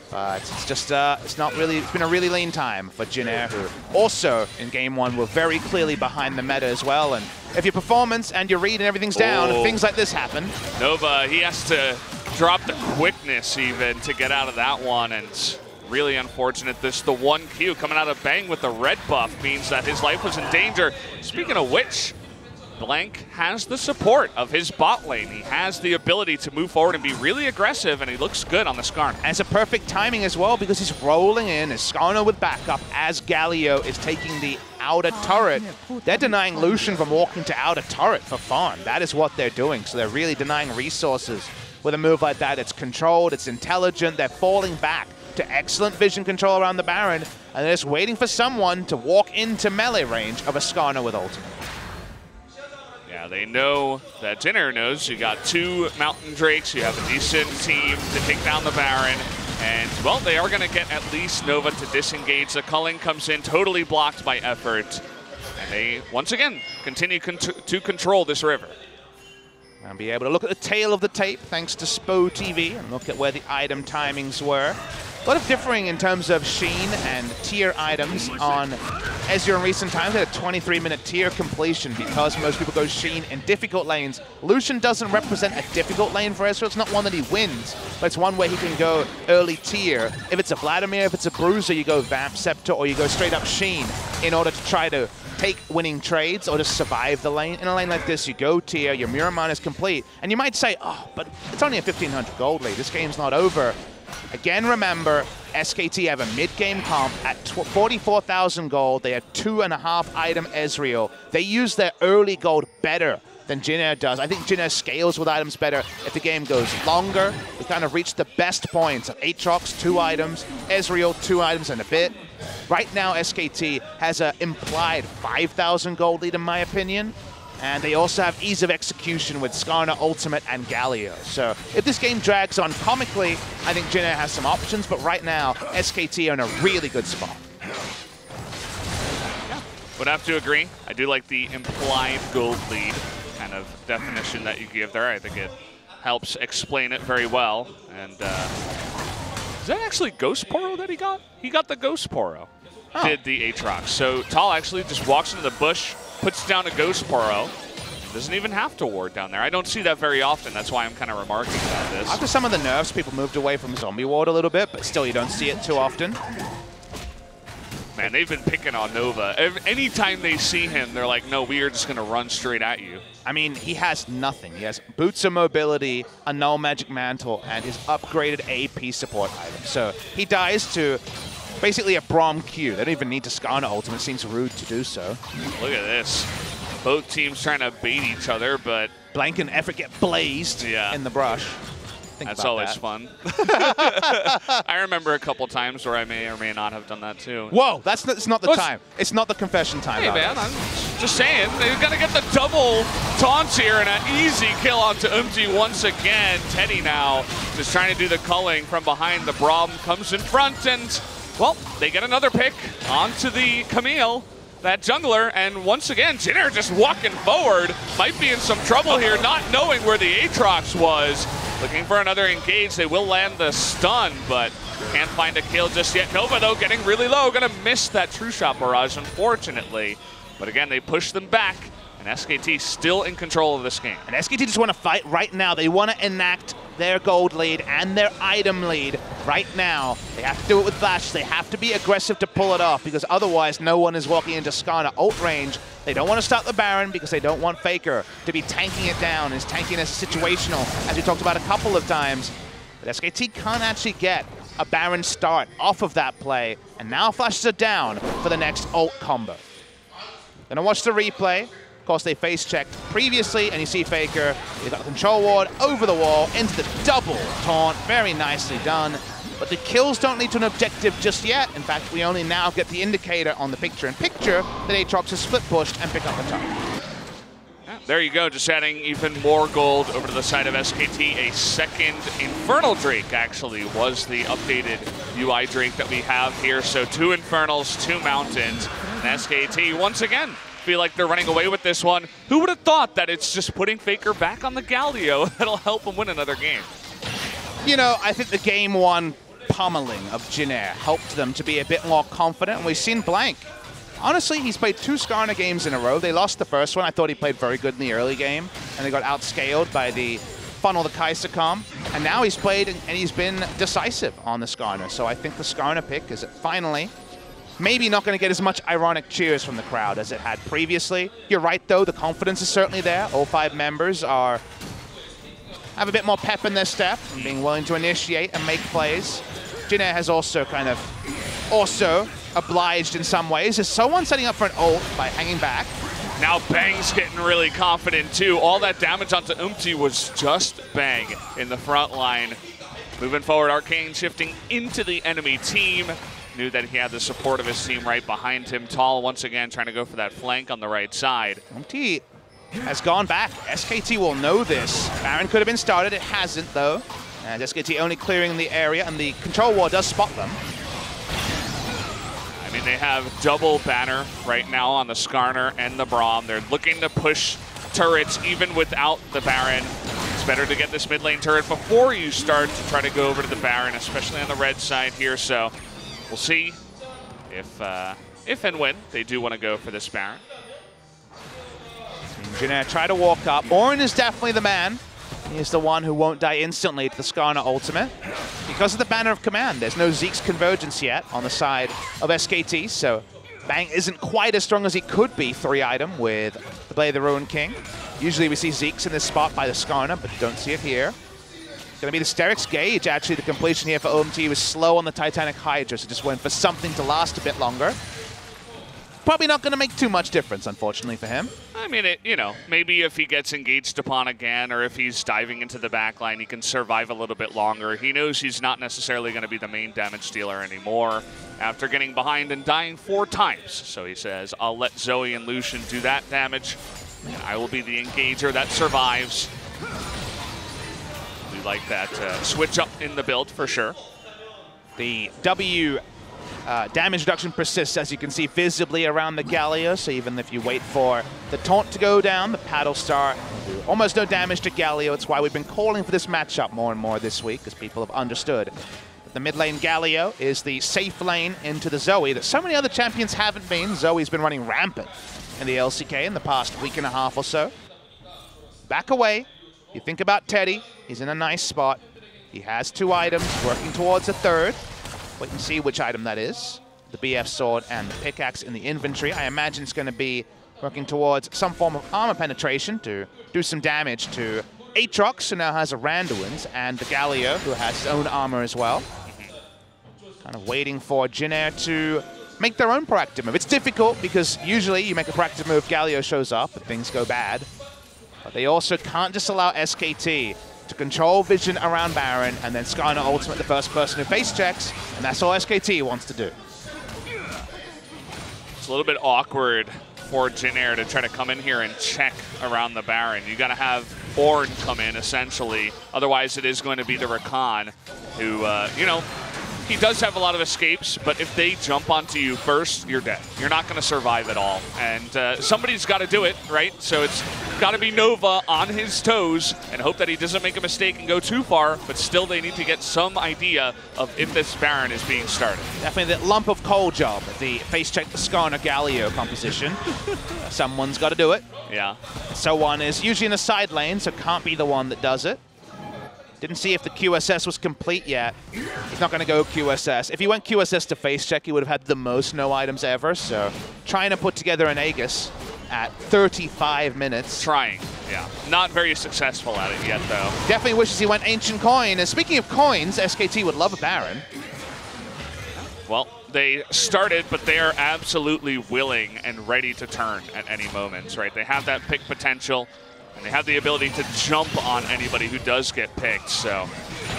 Speaker 2: But it's just it's been a really lean time for Jin Air, who also in game 1 were very clearly behind the meta as well. And if your performance and your read and everything's down, and things like this happen.
Speaker 1: Nova, he has to drop the quickness even to get out of that one, and really unfortunate. The 1Q coming out of Bang with the red buff means that his life was in danger. Speaking of which, Blank has the support of his bot lane. He has the ability to move forward and be really aggressive, and he looks good on the Skarner.
Speaker 2: And it's a perfect timing as well because he's rolling in as Skarner with backup as Galio is taking the outer turret. They're denying Lucian from walking to outer turret for farm. That is what they're doing. So they're really denying resources with a move like that. It's controlled, it's intelligent. They're falling back to excellent vision control around the Baron, and they're just waiting for someone to walk into melee range of a Skarner with ultimate.
Speaker 1: Yeah, they know that Jin Air knows you got 2 Mountain Drakes, you have a decent team to take down the Baron, and, well, they are going to get at least Nova to disengage. The culling comes in totally blocked by effort, and they, once again, continue to control this river.
Speaker 2: And be able to look at the tail of the tape thanks to Spo TV and look at where the item timings were. A lot of differing in terms of Sheen and tier items on Ezreal in recent times. They had a 23-minute tier completion because most people go Sheen in difficult lanes. Lucian doesn't represent a difficult lane for Ezreal. It's not one that he wins, but it's one where he can go early tier. If it's a Vladimir, if it's a Bruiser, you go Vamp Scepter or you go straight up Sheen in order to try to take winning trades or just survive the lane. In a lane like this, you go tier, your Muramon is complete, and you might say, oh, but it's only a 1,500 gold lead. This game's not over. Again, remember, SKT have a mid-game comp at 44,000 gold. They have 2.5 item Ezreal. They use their early gold better than Jin Air does. I think Jin Air scales with items better if the game goes longer. We kind of reached the best points of Aatrox, 2 items, Ezreal, 2 items and a bit. Right now, SKT has an implied 5,000 gold lead, in my opinion. And they also have ease of execution with Skarner, Ultimate, and Galio. So if this game drags on comically, I think Jin Air has some options. But right now, SKT are in a really good spot.
Speaker 1: Yeah, would have to agree. I do like the implied gold lead kind of definition that you give there. I think it helps explain it very well. And is that actually Ghost Poro that he got? He got the Ghost Poro. Oh. Did the Aatrox. So Tal actually just walks into the bush, puts down a Ghost Poro. Doesn't even have to ward down there. I don't see that very often. That's why I'm kind of remarking about this.
Speaker 2: After some of the nerfs, people moved away from zombie ward a little bit, but still you don't see it too often.
Speaker 1: Man, they've been picking on Nova. Anytime they see him, they're like, no, we are just going to run straight at you.
Speaker 2: I mean, he has nothing. He has Boots of Mobility, a Null Magic Mantle, and his upgraded AP support item. So he dies to basically a Braum Q. They don't even need to Skarner ultimate. It seems rude to do so.
Speaker 1: Look at this. Both teams trying to bait each other, but
Speaker 2: Blank and Effort get blazed in the brush.
Speaker 1: That's always fun. I remember a couple times where I may or may not have done that too.
Speaker 2: Whoa, it's not the time. It's not the confession time.
Speaker 1: Hey man, I'm just saying, they're gonna get the double taunts here and an easy kill onto Umti once again. Teddy now just trying to do the culling from behind. The Braum comes in front and, well, they get another pick onto the Camille, that jungler, and once again, Jin Air just walking forward. Might be in some trouble here, not knowing where the Aatrox was. Looking for another engage. They will land the stun, but can't find a kill just yet. Nova, though, getting really low. Gonna miss that True Shot barrage, unfortunately. But again, they push them back, and SKT still in control of this game.
Speaker 2: And SKT just want to fight right now. They want to enact their gold lead and their item lead right now. They have to do it with Flash. They have to be aggressive to pull it off because otherwise no one is walking into Skarner ult range. They don't want to start the Baron because they don't want Faker to be tanking it down. His tanking is situational, as we talked about a couple of times. But SKT can't actually get a Baron start off of that play. And now Flashes are down for the next ult combo. Gonna watch the replay. Of course, they face-checked previously, and you see Faker. They got the control ward over the wall into the double taunt. Very nicely done. But the kills don't lead to an objective just yet. In fact, we only now get the indicator on the picture-in-picture that Aatrox has split-pushed and picked up the top.
Speaker 1: Yeah, there you go, just adding even more gold over to the side of SKT. A second Infernal Drake, actually, was the updated UI Drake that we have here. So 2 Infernals, 2 Mountains, and SKT, once again, feel like they're running away with this one. Who would have thought that it's just putting Faker back on the Galio that'll help him win another game?
Speaker 2: You know, I think the game 1 pummeling of Jin Air helped them to be a bit more confident. And we've seen Blank. Honestly, he's played 2 Skarner games in a row. They lost the first one. I thought he played very good in the early game, and they got outscaled by the funnel, the Kai'Sa comp. And now he's played and he's been decisive on the Skarner. So I think the Skarner pick is finally maybe not going to get as much ironic cheers from the crowd as it had previously. You're right, though. The confidence is certainly there. All 5 members have a bit more pep in their step, being willing to initiate and make plays. Jin Air has also kind of obliged in some ways. Is someone setting up for an ult by hanging back?
Speaker 1: Now Bang's getting really confident too. All that damage onto Umti was just Bang in the front line. Moving forward, Arcane shifting into the enemy team. Knew that he had the support of his team right behind him. Tall once again trying to go for that flank on the right side.
Speaker 2: Umti has gone back. SKT will know this. Baron could have been started. It hasn't, though. And SKT only clearing the area, and the control wall does spot them.
Speaker 1: I mean, they have double banner right now on the Skarner and the Braum. They're looking to push turrets even without the Baron. It's better to get this mid lane turret before you start to try to go over to the Baron, especially on the red side here. So we'll see if and when they do want to go for this Baron.
Speaker 2: Jin Air try to walk up. Orin is definitely the man. He is the one who won't die instantly to the Skarner ultimate. Because of the Banner of Command, there's no Zeke's convergence yet on the side of SKT, so Bang isn't quite as strong as he could be 3-item with the Blade of the Ruined King. Usually we see Zeke's in this spot by the Skarner, but don't see it here. It's going to be the Sterix Gauge, actually, the completion here for OMT. He was slow on the Titanic Hydra, so just went for something to last a bit longer. Probably not going to make too much difference, unfortunately, for him.
Speaker 1: I mean, maybe if he gets engaged upon again, or if he's diving into the backline, he can survive a little bit longer. He knows he's not necessarily going to be the main damage dealer anymore after getting behind and dying 4 times. So he says, I'll let Zoe and Lucian do that damage, and I will be the engager that survives. We like that switch up in the build for sure.
Speaker 2: The W damage reduction persists, as you can see visibly around the Galio, so even if you wait for the taunt to go down, the Paddle Star will do almost no damage to Galio. It's why we've been calling for this matchup more and more this week, because people have understood that the mid lane Galio is the safe lane into the Zoe that so many other champions haven't been. Zoe's been running rampant in the LCK in the past week and a half or so. Back away. You think about Teddy. He's in a nice spot. He has 2 items, working towards a 3rd. Wait and see which item that is. The BF sword and the pickaxe in the inventory. I imagine it's going to be working towards some form of armor penetration to do some damage to Aatrox, who now has a Randuin's, and the Galio, who has his own armor as well. Kind of waiting for Jin Air to make their own proactive move. It's difficult because usually you make a proactive move, Galio shows up, and things go bad. But they also can't just allow SKT to control vision around Baron, and then Skarner ultimate the first person who face checks, and that's all SKT wants to do.
Speaker 1: It's a little bit awkward for Jin Air to try to come in here and check around the Baron. You got to have Ornn come in, essentially. Otherwise, it is going to be the Rakan, who, he does have a lot of escapes, but if they jump onto you first, you're dead. You're not going to survive at all. And somebody's got to do it, right? So it's got to be Nova on his toes and hope that he doesn't make a mistake and go too far, but still they need to get some idea of if this Baron is being started.
Speaker 2: Definitely that lump of coal job, the face check the Skarner Galio composition. Someone's got to do it.
Speaker 1: Yeah.
Speaker 2: So one is usually in the side lane, so can't be the one that does it. Didn't see if the QSS was complete yet. He's not going to go QSS. If he went QSS to face check, he would have had the most no items ever. So trying to put together an Aegis at 35 minutes.
Speaker 1: Trying, yeah. Not very successful at it yet, though.
Speaker 2: Definitely wishes he went Ancient Coin. And speaking of coins, SKT would love a Baron.
Speaker 1: Well, they started, but they are absolutely willing and ready to turn at any moment, right? They have that pick potential. And they have the ability to jump on anybody who does get picked. So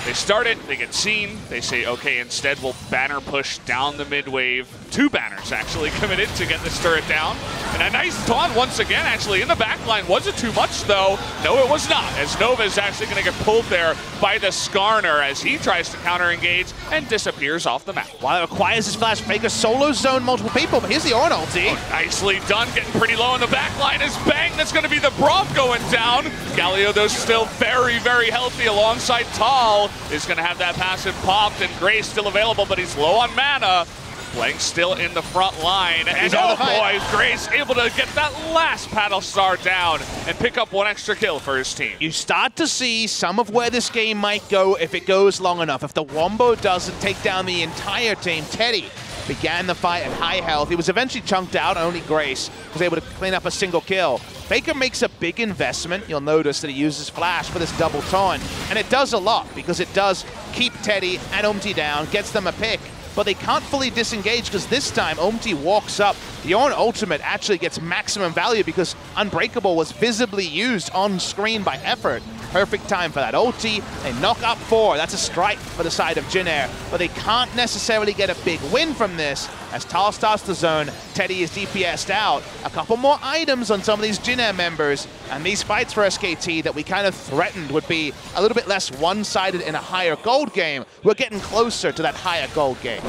Speaker 1: they start it, they get seen, they say, okay, instead we'll banner push down the mid wave. 2 banners actually committed to get this turret down. And a nice taunt once again, actually, in the backline. Was it too much, though? No, it was not, as Nova is actually going to get pulled there by the Skarner as he tries to counter-engage and disappears off the map.
Speaker 2: While it requires his flash faker, solo zone multiple people, but here's the Ornn ulti.
Speaker 1: Oh, nicely done, getting pretty low in the backline is Bang. That's going to be the Braum going down. Galio, though, still very, very healthy alongside Tall. Is going to have that passive popped, and Gray's still available, but he's low on mana. Blank still in the front line, and oh boy, Gray's able to get that last Paddle Star down and pick up 1 extra kill for his team.
Speaker 2: You start to see some of where this game might go if it goes long enough. If the Wombo doesn't take down the entire team, Teddy began the fight at high health. He was eventually chunked out. Only Grace was able to clean up a single kill. Faker makes a big investment. You'll notice that he uses Flash for this double taunt, and it does a lot because it does keep Teddy and Umti down, gets them a pick, but they can't fully disengage because this time Umti walks up. The Ornn ultimate actually gets maximum value because Unbreakable was visibly used on screen by Effort. Perfect time for that ulti. They knock up 4. That's a strike for the side of Jin Air, but they can't necessarily get a big win from this. As Tal starts the zone, Teddy is DPS'd out. A couple more items on some of these Jin Air members, and these fights for SKT that we kind of threatened would be a little bit less one-sided in a higher gold game. We're getting closer to that higher gold game.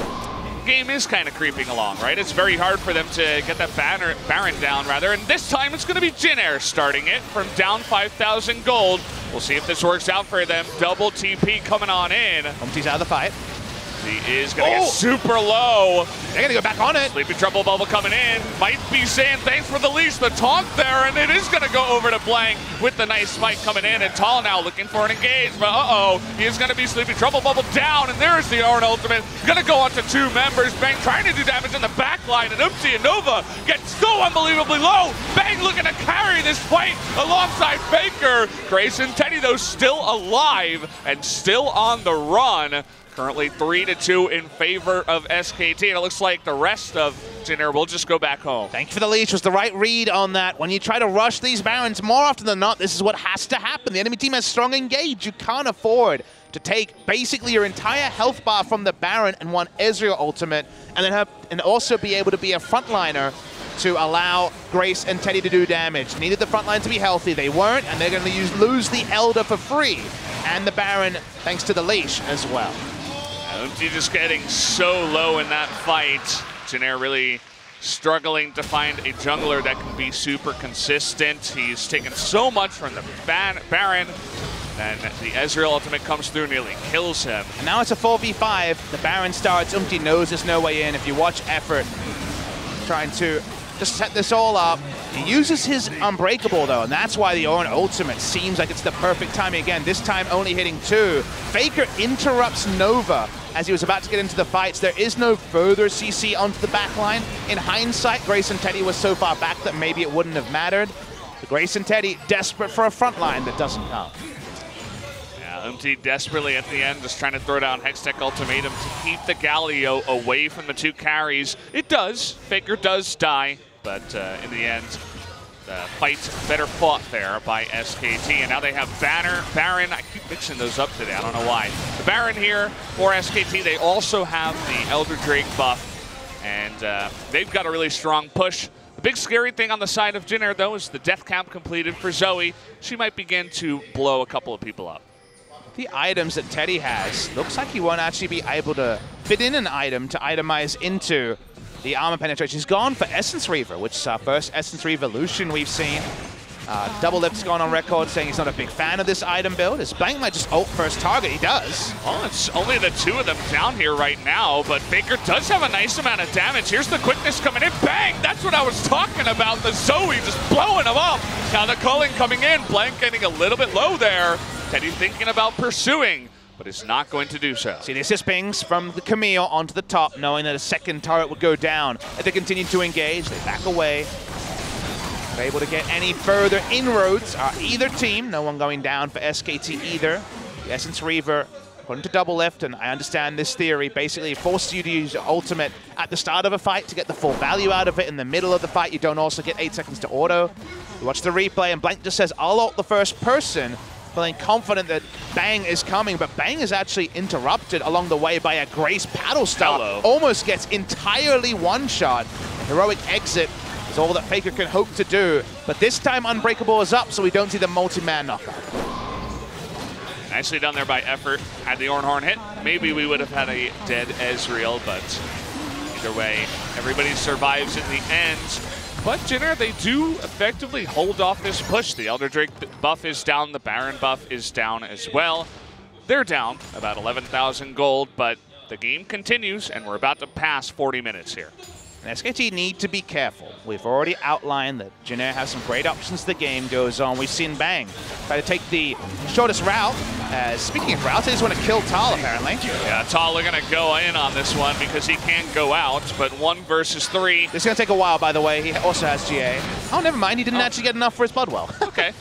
Speaker 1: Game is kind of creeping along, right? It's very hard for them to get that Baron down, rather, and this time it's going to be Jin Air starting it from down 5,000 gold. We'll see if this works out for them. Double TP coming on in.
Speaker 2: Umti's out of the fight.
Speaker 1: He is going to get super low.
Speaker 2: They're going to go back on it.
Speaker 1: Sleepy Trouble Bubble coming in. Might be saying thanks for the leash, the taunt there, and it is going to go over to Blank with the nice smite coming in. And Tal now looking for an engage, but he is going to be Sleepy Trouble Bubble down, and there's the Ornn ultimate. Going to go on to 2 members. Bang trying to do damage in the back line, and Umti and Nova get so unbelievably low. Bang looking to carry this fight alongside Faker. Grace and Teddy, though, still alive and still on the run. Currently 3-2 in favor of SKT, and it looks like the rest of Jin Air will just go back home.
Speaker 2: Thank you for the leash. Was the right read on that. When you try to rush these Barons, more often than not, this is what has to happen. The enemy team has strong engage. You can't afford to take basically your entire health bar from the Baron and one Ezreal ultimate, and then also be able to be a frontliner to allow Grace and Teddy to do damage. Needed the front line to be healthy. They weren't, and they're going to lose the Elder for free, and the Baron thanks to the leash as well.
Speaker 1: Umti just getting so low in that fight. Jin Air really struggling to find a jungler that can be super consistent. He's taken so much from the Baron, and the Ezreal ultimate comes through, nearly kills him.
Speaker 2: And now it's a 4v5. The Baron starts. Umti knows there's no way in. If you watch Effort trying to just set this all up, he uses his Unbreakable though, and that's why the Ornn ultimate seems like it's the perfect timing again. This time only hitting 2. Faker interrupts Nova as he was about to get into the fights. There is no further CC onto the back line. In hindsight, Grace and Teddy was so far back that maybe it wouldn't have mattered. But Grace and Teddy desperate for a front line that doesn't come.
Speaker 1: Yeah, Umti desperately at the end just trying to throw down Hextech Ultimatum to keep the Galio away from the 2 carries. It does. Faker does die, but in the end, the fight's better fought there by SKT. And now they have Baron. I keep mixing those up today. I don't know why. The Baron here for SKT. They also have the Elder Drake buff, and they've got a really strong push. The big scary thing on the side of Jin Air, though, is the death camp completed for Zoe. She might begin to blow a couple of people up.
Speaker 2: The items that Teddy has, looks like he won't actually be able to fit in an item to itemize into the armor penetration. He's gone for Essence Reaver, which is our first Essence Revolution we've seen. Double Lip's gone on record saying he's not a big fan of this item build. His Blank might just ult first target. He does.
Speaker 1: Well, it's only the 2 of them down here right now, but Faker does have a nice amount of damage. Here's the quickness coming in. Bang! That's what I was talking about. The Zoe just blowing him up. Now the culling coming in. Blank getting a little bit low there. Teddy thinking about pursuing, but is not going to do so.
Speaker 2: See the assist pings from the Camille onto the top, knowing that a second turret would go down. As they continue to engage, they back away. Not able to get any further inroads. Either team, no one going down for SKT either. The Essence Reaver going to double lift, and I understand this theory. Basically, it forces you to use your ultimate at the start of a fight to get the full value out of it. In the middle of the fight, you don't also get 8 seconds to auto. You watch the replay, and Blank just says, I'll ult the first person, feeling confident that Bang is coming, but Bang is actually interrupted along the way by a Grace paddle star. Almost gets entirely one-shot. Heroic exit is all that Faker can hope to do, but this time Unbreakable is up, so we don't see the multi-man knockout.
Speaker 1: Nicely done there by Effort. Had the Ornn Horn hit, maybe we would have had a dead Ezreal, but either way, everybody survives in the end. But Jin Air, they do effectively hold off this push. The Elder Drake buff is down, the Baron buff is down as well. They're down about 11,000 gold, but the game continues, and we're about to pass 40 minutes here.
Speaker 2: And SKT need to be careful. We've already outlined that Jin Air has some great options as the game goes on. We've seen Bang try to take the shortest route. Speaking of routes, they just want to kill Tal, apparently.
Speaker 1: Yeah, Tal are going to go in on this one because he can't go out, but 1 versus 3.
Speaker 2: This is going to take a while, by the way. He also has GA. Oh, never mind. He didn't actually get enough for his Bloodwell.
Speaker 1: Okay.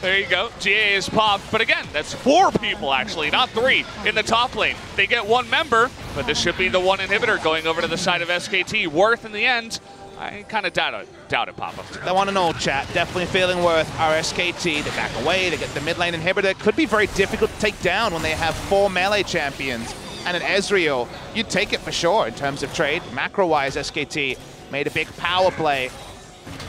Speaker 1: There you go. GA is popped, but again, that's 4 people actually, not 3 in the top lane. They get 1 member, but this should be the 1 inhibitor going over to the side of SKT. Worth in the end, I kind of doubt it, Papa.
Speaker 2: They want an old chat. Definitely feeling Worth our SKT. They back away. They get the mid lane inhibitor. Could be very difficult to take down when they have 4 melee champions and an Ezreal. You'd take it for sure in terms of trade. Macro-wise, SKT made a big power play.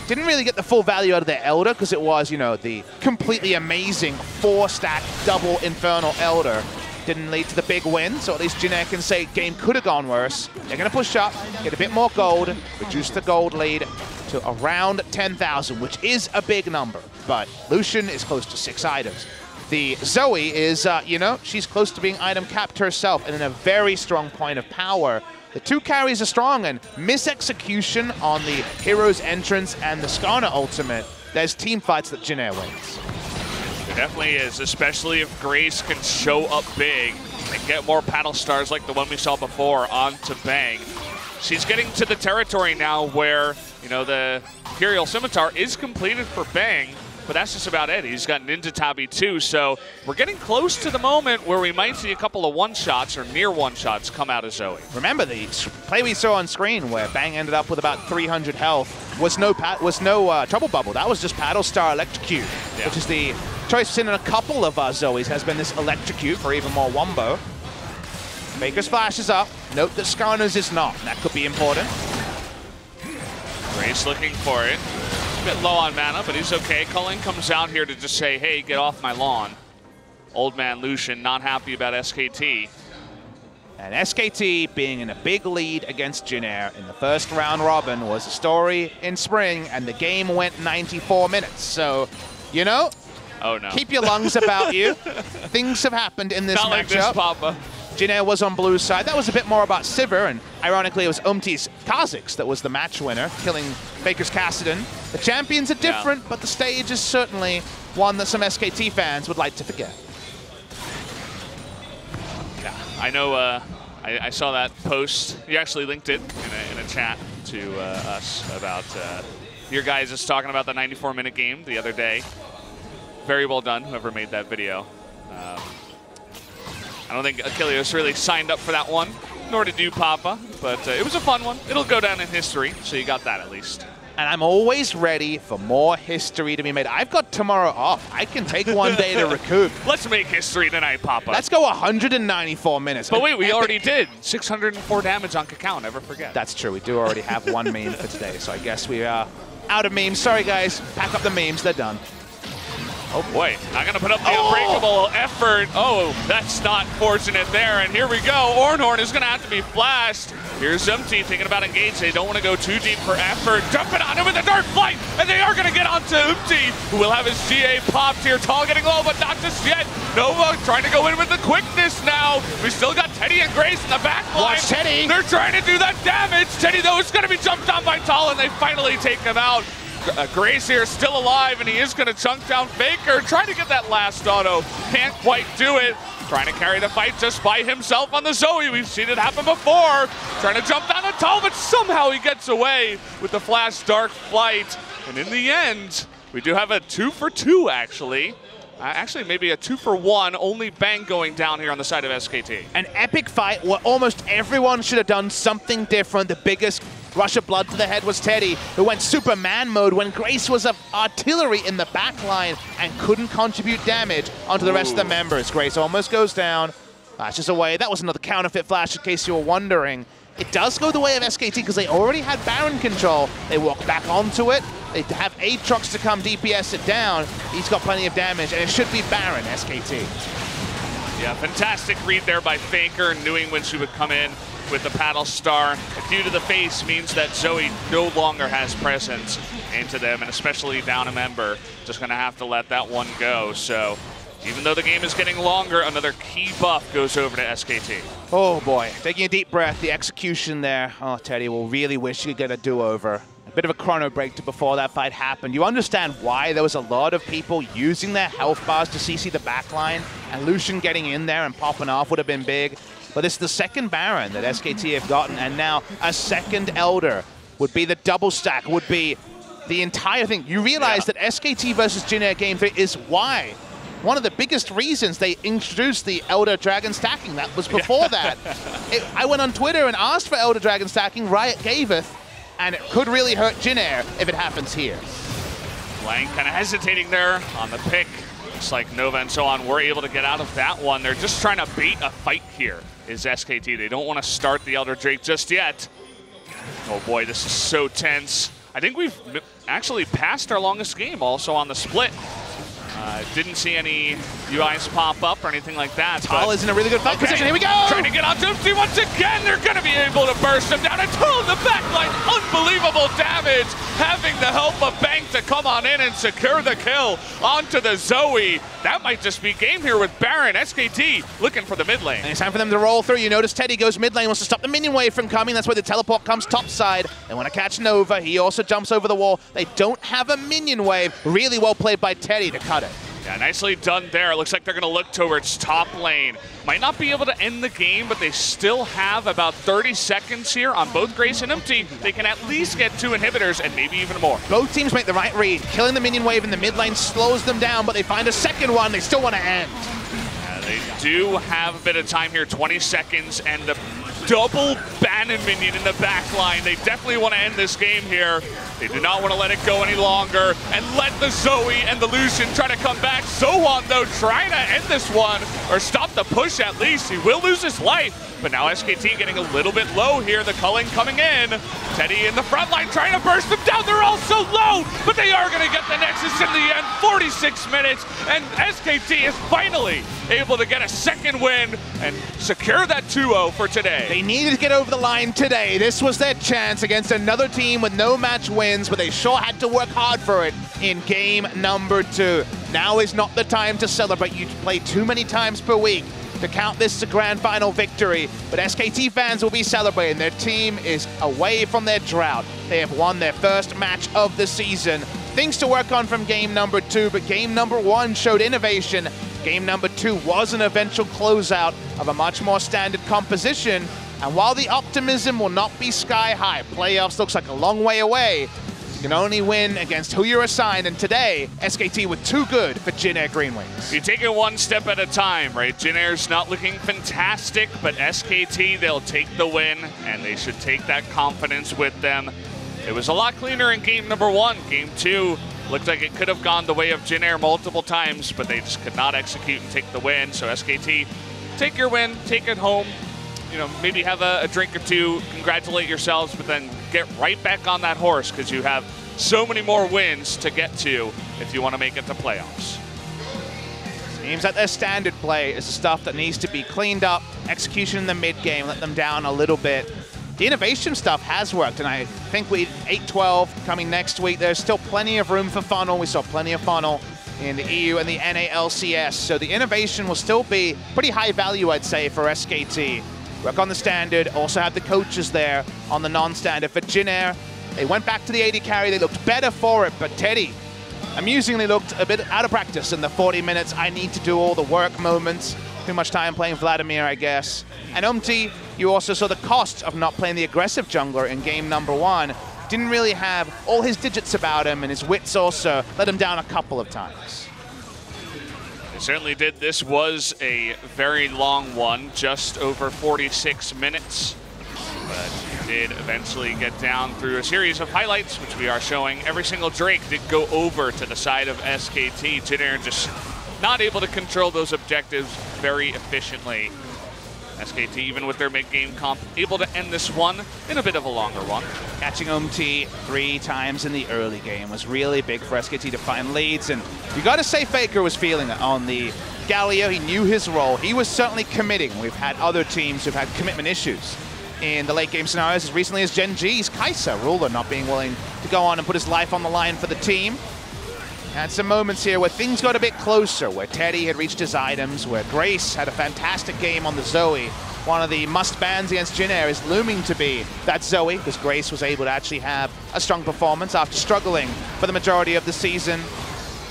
Speaker 2: Didn't really get the full value out of their Elder because it was, you know, the completely amazing 4-stack double Infernal Elder. Didn't lead to the big win, so at least Jin Air can say game could have gone worse. They're going to push up, get a bit more gold, reduce the gold lead to around 10,000, which is a big number. But Lucian is close to 6 items. The Zoe is, you know, she's close to being item capped herself and in a very strong point of power. The 2 carries are strong, and misexecution on the hero's entrance and the Skarner ultimate, there's team fights that Jin Air wins.
Speaker 1: It definitely is, especially if Grace can show up big and get more paddle stars like the one we saw before onto Bang. She's getting to the territory now where, you know, the Imperial Scimitar is completed for Bang, but that's just about it. He's got Ninja Tabi too, so we're getting close to the moment where we might see a couple of one-shots or near one-shots come out of Zoe.
Speaker 2: Remember the play we saw on screen where Bang ended up with about 300 health was no Trouble Bubble. That was just Paddle Star Electrocute, which is the choice we've seen in a couple of Zoes has been this Electrocute for even more wombo. Faker's flash is up. Note that Skarner's is not. That could be important.
Speaker 1: Grace looking for it. A bit low on mana, but he's okay. Cullen comes out here to just say, hey, get off my lawn. Old man Lucian not happy about SKT.
Speaker 2: And SKT being in a big lead against Jin Air in the first round robin was a story in spring, and the game went 94 minutes. So, you know,
Speaker 1: oh no,
Speaker 2: keep your lungs about you. Things have happened in this matchup.
Speaker 1: Not like this, Papa.
Speaker 2: Jin Air was on blue's side. That was a bit more about Sivir, and ironically it was Umti's Kha'Zix that was the match winner, killing Faker's Kassadin. The champions are different, but the stage is certainly one that some SKT fans would like to forget.
Speaker 1: Yeah, I know. I saw that post. You actually linked it in a chat to us about your guys just talking about the 94-minute game the other day. Very well done, whoever made that video. I don't think Achilles really signed up for that one, nor did you, Papa, but it was a fun one. It'll go down in history, so you got that at least.
Speaker 2: And I'm always ready for more history to be made. I've got tomorrow off. I can take one day to recoup.
Speaker 1: Let's make history tonight, Papa.
Speaker 2: Let's go 194 minutes.
Speaker 1: But wait, we already did. 604 damage on Cacao, never forget.
Speaker 2: That's true. We do already have 1 meme for today, so I guess we are out of memes. Sorry, guys. Pack up the memes. They're done.
Speaker 1: Oh boy, not gonna put up the unbreakable effort. Oh, that's not fortunate there, and here we go. Ornhorn is gonna have to be flashed. Here's Umti thinking about engage. They don't want to go too deep for effort. Jumping on him with a dark flight, and they are gonna get onto Umti, who will have his GA popped here. Tal getting low, but not just yet. Nova trying to go in with the quickness now. We still got Teddy and Grace in the back line.
Speaker 2: Watch Teddy.
Speaker 1: They're trying to do that damage. Teddy, though, is gonna be jumped on by Tal, and they finally take him out. Grace here still alive, and he is going to chunk down Faker. Trying to get that last auto. Can't quite do it. Trying to carry the fight just by himself on the Zoe. We've seen it happen before. Trying to jump down the Tal, but somehow he gets away with the flash dark flight. And in the end, we do have a 2-for-2, actually. Actually, maybe a 2-for-1. Only Bang going down here on the side of SKT.
Speaker 2: An epic fight where almost everyone should have done something different. The biggest rush of blood to the head was Teddy, who went Superman mode when Grace was artillery in the back line and couldn't contribute damage onto the rest of the members. Grace almost goes down, flashes away. That was another counterfeit flash in case you were wondering. It does go the way of SKT because they already had Baron control. They walk back onto it. They have Aatrox to come DPS it down. He's got plenty of damage, and it should be Baron, SKT.
Speaker 1: Yeah, fantastic read there by Faker, knowing when she would come in with the paddle star. Due to the face means that Zoe no longer has presence into them, and especially down a member, just gonna have to let that one go. So Even though the game is getting longer, another key buff goes over to SKT.
Speaker 2: Oh boy, taking a deep breath, the execution there. Oh, Teddy will really wish you could get a do-over. A bit of a chrono break before that fight happened. You understand why there was a lot of people using their health bars to CC the backline, and Lucian getting in there and popping off would have been big. But this is the second Baron that SKT have gotten, and now a second Elder would be the double stack, would be the entire thing. You realize that SKT versus Jin Air Game 3 is why one of the biggest reasons they introduced the Elder Dragon stacking. That was before that. I went on Twitter and asked for Elder Dragon stacking, Riot gave it, and it could really hurt Jin Air if it happens here.
Speaker 1: Blank kind of hesitating there on the pick. Looks like Nova and so on were able to get out of that one. They're just trying to bait a fight here, is SKT. They don't want to start the Elder Drake just yet. Oh boy, this is so tense. I think we've actually passed our longest game also on the split. Didn't see any UIs pop up or anything like that.
Speaker 2: Tal is in a really good fight position. Here we go!
Speaker 1: Trying to get onto him once again. They're going to be able to burst him down. And Tal in the backline. Unbelievable damage. Having the help of Bank to come on in and secure the kill onto the Zoe. That might just be game here with Baron. SKT looking for the mid lane.
Speaker 2: And it's time for them to roll through. You notice Teddy goes mid lane, wants to stop the minion wave from coming. That's where the teleport comes top side. They want to catch Nova. He also jumps over the wall. They don't have a minion wave. Really well played by Teddy to cut it.
Speaker 1: Yeah, nicely done there. It looks like they're going to look towards top lane. Might not be able to end the game, but they still have about 30 seconds here on both Grace and Empty. They can at least get 2 inhibitors and maybe even more.
Speaker 2: Both teams make the right read. Killing the minion wave in the mid lane slows them down, but they find a second one. They still want to end.
Speaker 1: Yeah, they do have a bit of time here, 20 seconds, and the double Bannon minion in the back line. They definitely want to end this game here. They do not want to let it go any longer and let the Zoe and the Lucian try to come back. Zohan, though, trying to end this one, or stop the push at least. He will lose his life. But now SKT getting a little bit low here. The culling coming in. Teddy in the front line trying to burst them down. They're all so low, but they are going to get the Nexus in the end. 46 minutes, and SKT is finally able to get a second win and secure that 2-0 for today.
Speaker 2: They needed to get over the line today. This was their chance against another team with no match wins, but they sure had to work hard for it in game number 2. Now is not the time to celebrate. You play too many times per week to count this as a grand final victory, but SKT fans will be celebrating. Their team is away from their drought. They have won their first match of the season. Things to work on from game number 2, but game number 1 showed innovation. Game number 2 was an eventual closeout of a much more standard composition, and while the optimism will not be sky high, playoffs looks like a long way away. You can only win against who you're assigned, and today, SKT were too good for Jin Air Green Wings.
Speaker 1: You take it one step at a time, right? Jin Air's not looking fantastic, but SKT, they'll take the win, and they should take that confidence with them. It was a lot cleaner in game number 1. Game 2 looked like it could have gone the way of Jin Air multiple times, but they just could not execute and take the win. So SKT, take your win, take it home. You know, maybe have a drink or two, congratulate yourselves, but then get right back on that horse because you have so many more wins to get to if you want to make it to playoffs.
Speaker 2: Seems like their standard play is the stuff that needs to be cleaned up. Execution in the mid game, let them down a little bit. The innovation stuff has worked, and I think we 8-12 coming next week. There's still plenty of room for funnel. We saw plenty of funnel in the EU and the NA LCS, so the innovation will still be pretty high value, I'd say, for SKT. Work on the standard, also have the coaches there on the non-standard. For Jin Air, they went back to the AD carry, they looked better for it, but Teddy amusingly looked a bit out of practice in the 40 minutes. I need to do all the work moments. Too much time playing Vladimir, I guess. And Umti, you also saw the cost of not playing the aggressive jungler in game number 1. Didn't really have all his digits about him, and his wits also let him down a couple of times.
Speaker 1: It certainly did. This was a very long one, just over 46 minutes. But did eventually get down through a series of highlights, which we are showing. Every single Drake did go over to the side of SKT. Jin Air just not able to control those objectives very efficiently. SKT, even with their mid-game comp, able to end this one in a bit of a longer one.
Speaker 2: Catching Umti 3 times in the early game was really big for SKT to find leads, and you got to say Faker was feeling it on the Galio. He knew his role. He was certainly committing. We've had other teams who've had commitment issues in the late game scenarios, as recently as Gen G's Kai'Sa, Ruler not being willing to go on and put his life on the line for the team. And some moments here where things got a bit closer, where Teddy had reached his items, where Grace had a fantastic game on the Zoe. One of the must-bans against Jin Air is looming to be that Zoe, because Grace was able to actually have a strong performance after struggling for the majority of the season.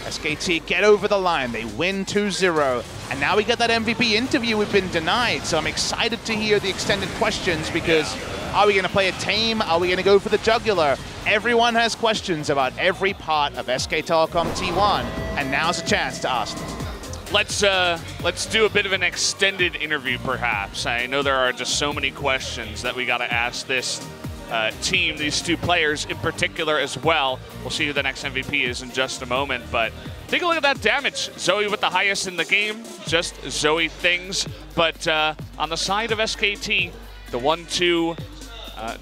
Speaker 2: SKT get over the line, they win 2-0, and now we get that MVP interview we've been denied, so I'm excited to hear the extended questions because are we going to play it tame? Are we going to go for the jugular? Everyone has questions about every part of SK Telecom T1, and now's a chance to ask them.
Speaker 1: Let's do a bit of an extended interview, perhaps. I know there are just so many questions that we got to ask this team, these two players in particular as well. We'll see who the next MVP is in just a moment, but take a look at that damage. Zoe with the highest in the game, just Zoe things. But on the side of SKT, the 1-2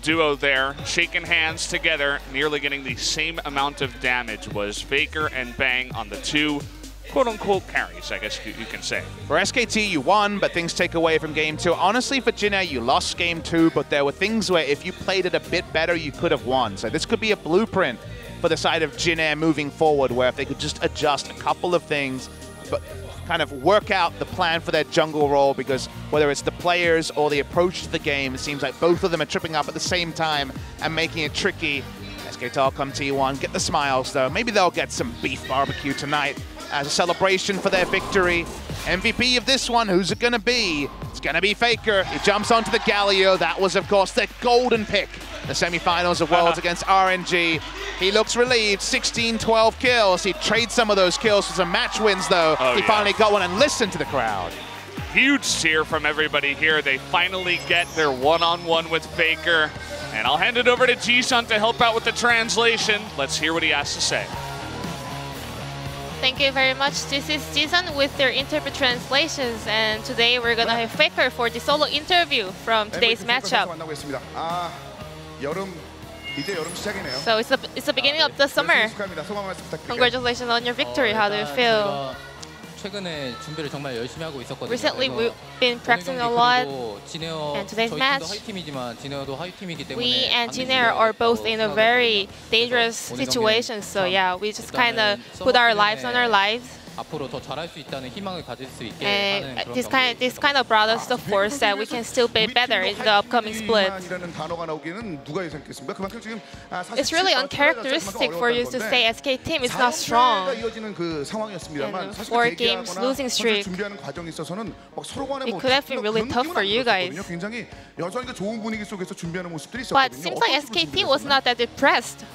Speaker 1: duo there, shaking hands together, nearly getting the same amount of damage was Faker and Bang on the two quote-unquote carries, I guess you can say.
Speaker 2: For SKT, you won, but things take away from game 2. Honestly, for Jin Air, you lost game 2, but there were things where if you played it a bit better, you could have won. So this could be a blueprint for the side of Jin Air moving forward, where if they could just adjust a couple of things, but kind of work out the plan for their jungle role, because whether it's the players or the approach to the game, it seems like both of them are tripping up at the same time and making it tricky. SK Telecom T1 get the smiles, though. Maybe they'll get some beef barbecue tonight as a celebration for their victory. MVP of this one, who's it going to be? It's going to be Faker. He jumps onto the Galio. That was, of course, their golden pick. The semifinals of Worlds against RNG. He looks relieved, 16-12 kills. He trades some of those kills for some match wins, though. He finally got one, and listened to the crowd.
Speaker 1: Huge cheer from everybody here. They finally get their one-on-one with Faker. And I'll hand it over to Jisun to help out with the translation. Let's hear what he has to say.
Speaker 3: Thank you very much. This is Jisun with their interview translations, and today we're gonna have Faker for the solo interview from today's matchup. So it's the beginning of the summer. Congratulations on your victory. How do you feel? Recently, we've been practicing a lot, and today's match, we and Jin Air are both in a very dangerous situation. So yeah, we just kind of put our lives on our lives. And this kind of brought us the force that we can still be better in the upcoming split. It's really uncharacteristic for you to say SK team is not strong. And 4 games losing streak. It could have been really tough for you guys. But it seems like SKT was not that depressed.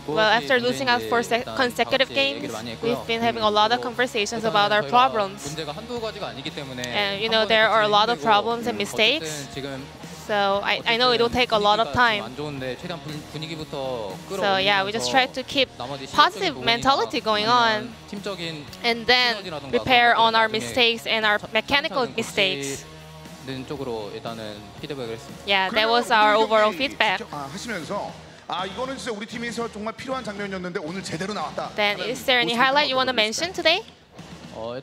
Speaker 3: Well, after losing out 4 consecutive games, we've been having a lot of conversations about our problems. And you know, there are a lot of problems and mistakes. So I know it will take a lot of time. So yeah, we just try to keep positive mentality going on, and then repair on our mistakes and our mechanical mistakes. Yeah, that was our overall feedback. Then is there any highlight you want to mention today? I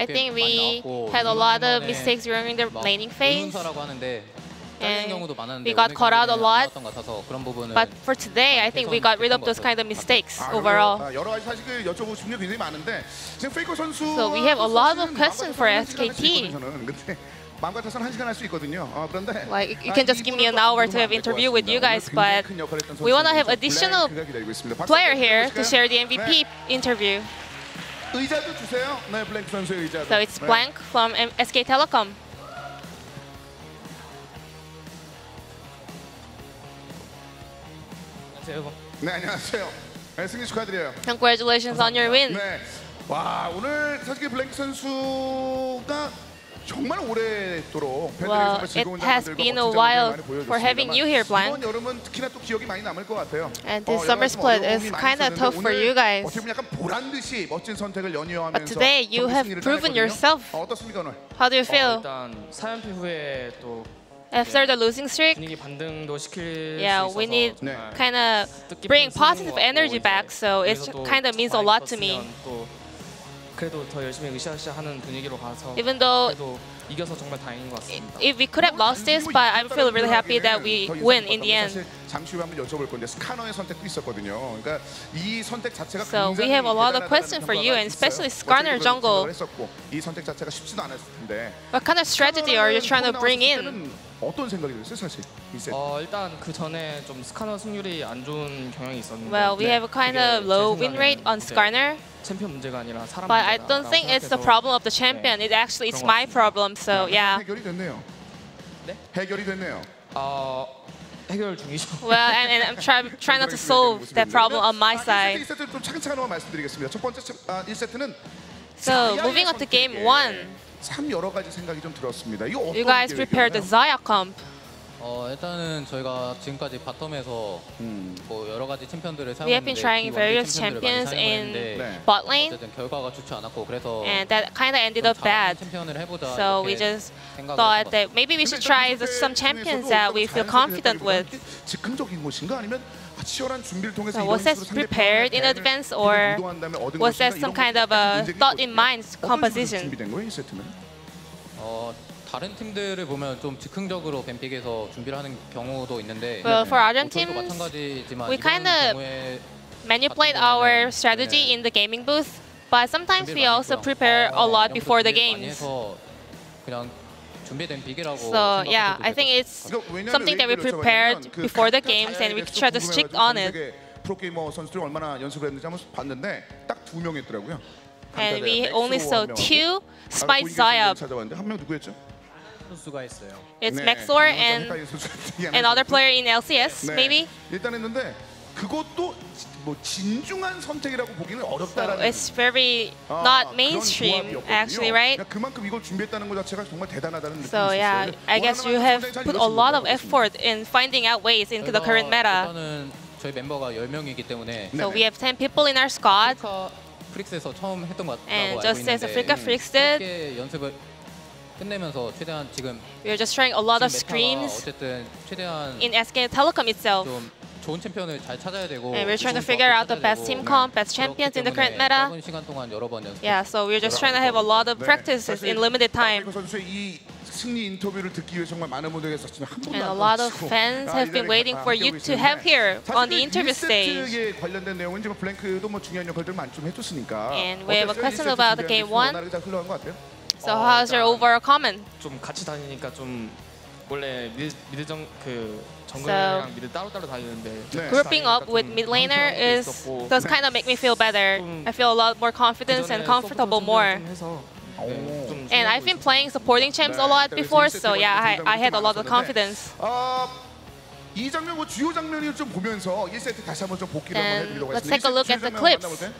Speaker 3: think we had a lot of mistakes during the laning phase, and we got caught out a lot. But for today, I think we got rid of those kind of mistakes overall. So we have a lot of questions for SKT. Like, you can just give me an hour to have an interview with you guys, but we want to have additional player here to share the MVP interview. So it's Blank from SK Telecom. Congratulations on your win. Well, it has been a while for having you here, Blank. And this summer split is kind of tough for you guys. But today, you have proven yourself. How do you feel? After the losing streak, yeah, we need kind of bring positive energy back, so it kind of means a lot to me. Even though if we could have lost this, but I feel really happy that we win in the end.
Speaker 4: 잠시 후에 한번 여쭤볼 건데 스카너의 선택도 있었거든요. 그러니까 이 선택 자체가
Speaker 3: So we have a lot of questions for you, and especially Skarner jungle.
Speaker 4: 이 선택 자체가 쉽지도 않았을 텐데.
Speaker 3: What kind of strategy are you trying to bring in?
Speaker 4: 어떤 생각이 들었어요, 사실?
Speaker 5: 일단 그 전에 좀 스카너 승률이 안 좋은 경향이 있었는데.
Speaker 3: Well, we have a kind of low win rate on Skarner.
Speaker 5: 챔피언 문제가 아니라 사람
Speaker 3: But I don't think it's the problem of the champion. It actually it's my problem. So yeah.
Speaker 4: 해결이 됐네요.
Speaker 5: 네?
Speaker 4: 해결이 됐네요.
Speaker 5: 해결 중이죠.
Speaker 3: Well, and I'm trying not to solve that problem on my side.
Speaker 4: 1세트 좀 차근차근 말씀드리겠습니다. 첫 번째 1세트는
Speaker 3: So moving on to game 1.
Speaker 4: 참 여러 가지 생각이 좀 들었습니다. 이거
Speaker 3: You guys prepared the Xayah comp.
Speaker 6: 일단은 저희가 지금까지 바텀에서 뭐 여러 가지 챔피언들을
Speaker 3: We have been
Speaker 6: 사용했는데
Speaker 3: trying various champions in
Speaker 4: 네.
Speaker 3: bot lane,
Speaker 6: 어쨌든 결과가 좋지 않았고 그래서
Speaker 3: and that kind of ended up bad.
Speaker 6: 챔피언을 해보자.
Speaker 3: So we just thought that maybe we should try some champions that we feel confident with.
Speaker 4: 즉흥적인 것인가 아니면 치열한 준비를 통해서
Speaker 3: So was that prepared in advance, or was that some kind of a thought in mind composition?
Speaker 4: 준비된 거예요, 이 세트는?
Speaker 6: 다른 팀들을 보면 좀 즉흥적으로 뱀픽에서 준비를 하는 경우도 있는데
Speaker 3: Well, for other
Speaker 6: 저희도
Speaker 3: teams,
Speaker 6: 마찬가지지만
Speaker 3: we
Speaker 6: 이번
Speaker 3: kind of
Speaker 6: 경우에
Speaker 3: manipulate our strategy in the gaming booth, but sometimes we also prepare a lot before the games.
Speaker 6: 그냥 준비된 픽이라고
Speaker 3: So yeah, I think it's something that we prepared before the games, and we try to stick on it.
Speaker 4: 프로게이머 선수들이 얼마나 연습을 했는지 한번 봤는데 딱 2명 있더라고요.
Speaker 3: And we only saw 2 Spite Xayah.
Speaker 4: 찾아봤는데 한 명 누구였죠?
Speaker 6: 선수가 있어요.
Speaker 3: It's Maxor and another player in LCS, maybe.
Speaker 4: 일단 했는데 그것도 뭐 진중한 선택이라고 보기는
Speaker 3: So
Speaker 4: 어렵다라는.
Speaker 3: it's very not mainstream, actually, right?
Speaker 4: 그만큼 이걸 준비했다는 것 자체가 정말 대단하다는 느낌이
Speaker 3: So yeah, I guess you have put a lot of effort in finding out ways into the current meta.
Speaker 6: 일단은 저희 멤버가 10명이기 때문에
Speaker 3: So we have 10 people in our squad,
Speaker 6: 프릭스에서 처음 했던 것 같다고
Speaker 3: and
Speaker 6: 알고
Speaker 3: just as
Speaker 6: 있는데
Speaker 3: Africa Freaks did,
Speaker 6: 함께 연습을 끝내면서 최대한 지금
Speaker 3: we are just trying a lot of
Speaker 6: 메타가
Speaker 3: screams
Speaker 6: 어쨌든 최대한
Speaker 3: in SK Telecom itself.
Speaker 6: 좀 좋은 챔피언을 잘 찾아야 되고
Speaker 3: And we're trying to figure out the best team comp, best champions in the current meta.
Speaker 6: 짧은 시간 동안 여러 번 연습.
Speaker 3: Yeah, so we're just trying to have a lot of practices in limited time.
Speaker 4: 선수의 이 승리 인터뷰를 듣기 위해 정말 많은 분들이 계셨지만 한 분도
Speaker 3: And a
Speaker 4: 안
Speaker 3: lot of
Speaker 4: 와주시고
Speaker 3: fans have been waiting for you to have here on the interview stage.
Speaker 4: 사실 1세트에 관련된 내용은 지금 블랭크도 뭐 중요한 역할들 많이 좀 해줬으니까.
Speaker 3: And we have a question about the game 1.
Speaker 4: 잘 흘러간 것 같아요.
Speaker 3: So how's your overall comment?
Speaker 5: 좀 같이 다니니까 좀 원래 미드 정글이랑 미드 따로따로 다니는데
Speaker 3: Grouping up with mid laner does kind of make me feel better. I feel a lot more confidence and comfortable more. And I've been playing supporting champs a lot before, so yeah, I had a lot of confidence.
Speaker 4: 이 장면 뭐 주요 장면을 좀 보면서 1세트 다시 한번 좀 복기를 한번 해드리려고
Speaker 3: Let's
Speaker 4: 했습니다.
Speaker 3: take a look at the clips.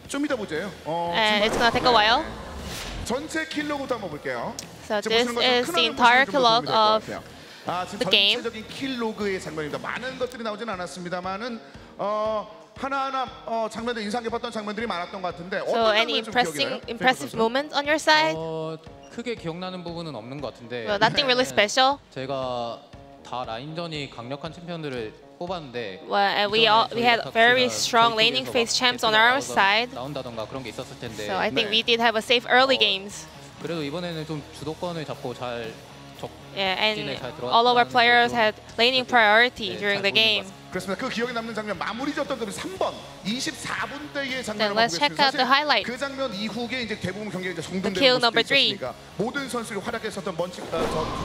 Speaker 4: 좀 이따 보세요.
Speaker 3: And it's gonna take a while.
Speaker 4: 전체 킬로부터 한번 볼게요.
Speaker 3: So this is the entire log of the game.
Speaker 4: 전체적인 킬로그의 장면입니다. 많은 것들이 나오진 않았습니다만은 하나하나 장면들 인상 깊었던 장면들이 많았던 것 같은데
Speaker 3: So
Speaker 4: 어떤
Speaker 3: any
Speaker 4: 장면이 좀 기억이 나요?
Speaker 3: impressive moments on your side?
Speaker 6: 크게 기억나는 부분은 없는 것 같은데.
Speaker 3: Well, nothing really special.
Speaker 6: 제가 다 라인전이 강력한 챔피언들을 뽑았는데.
Speaker 3: Well, and we had very strong laning phase champs on our side.
Speaker 6: 나온다던가 그런 게 있었을 텐데.
Speaker 3: So I think we did have a safe early games.
Speaker 6: 그래도 이번에는 좀 주도권을 잡고 잘
Speaker 3: Yeah, and all of our players had laning priority during the game.
Speaker 4: 그렇습니다. 그 기억에 남는 장면 마무리 졌던 그 3번 24분대의 장면을
Speaker 3: Let's check out the highlight.
Speaker 4: 그 장면 이후에 이제 대부분 경기가 이제
Speaker 3: The
Speaker 4: 정돈되는
Speaker 3: kill
Speaker 4: 모습이
Speaker 3: number 3.
Speaker 4: 있었으니까 모든 선수들이 활약했었던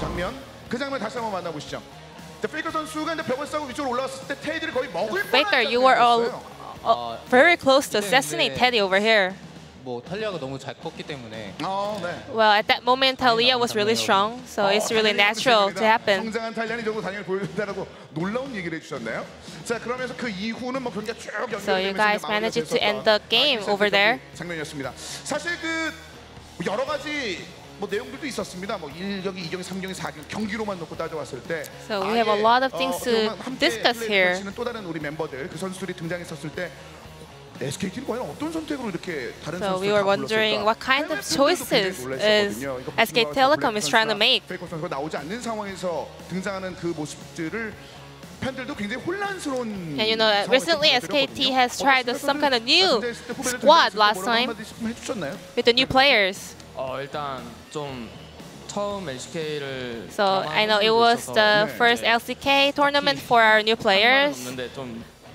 Speaker 4: 장면 그 장면 다시 한번 만나보시죠. 페이커 선수가 이제 벽을 싸고 위쪽으로 올라왔을 때 테이드를 거의 먹을 뻔한
Speaker 3: Faker, you were all very close to assassinate Teddy over here.
Speaker 6: 뭐 탈리아가 너무 잘 컸기 때문에.
Speaker 3: Well, at that moment, Talia was really strong, so it's really natural to happen.
Speaker 4: 성장한 탈리아는 이 정도 당연히 보여준다라고 놀라운 얘기를 해주셨네요. 자, 그러면서 그 이후는 뭐 경기가 쭉 연결되면서
Speaker 3: So you guys managed to end the game over there.
Speaker 4: 장면이었습니다. 사실 그 여러 가지 뭐 내용들도 있었습니다. 뭐 1경기, 2경기, 3경기, 4경기 경기로만 놓고 따져봤을 때.
Speaker 3: So we have a lot of things to discuss here.
Speaker 4: 또 다른 우리 member들 그 선수들이 등장했었을 때. SKT는 과연 어떤 선택으로 이렇게 다른
Speaker 3: So we were wondering what kind of choices SK Telecom is trying to make.
Speaker 4: 페이커 선수가 나오지 않는 상황에서 등장하는 그 모습들을 팬들도 굉장히 혼란스러운.
Speaker 3: And you know, recently SKT has tried some kind of new squad last time with the new players.
Speaker 5: 일단 좀 처음 LCK를
Speaker 3: So I know it was the first LCK tournament for our new players,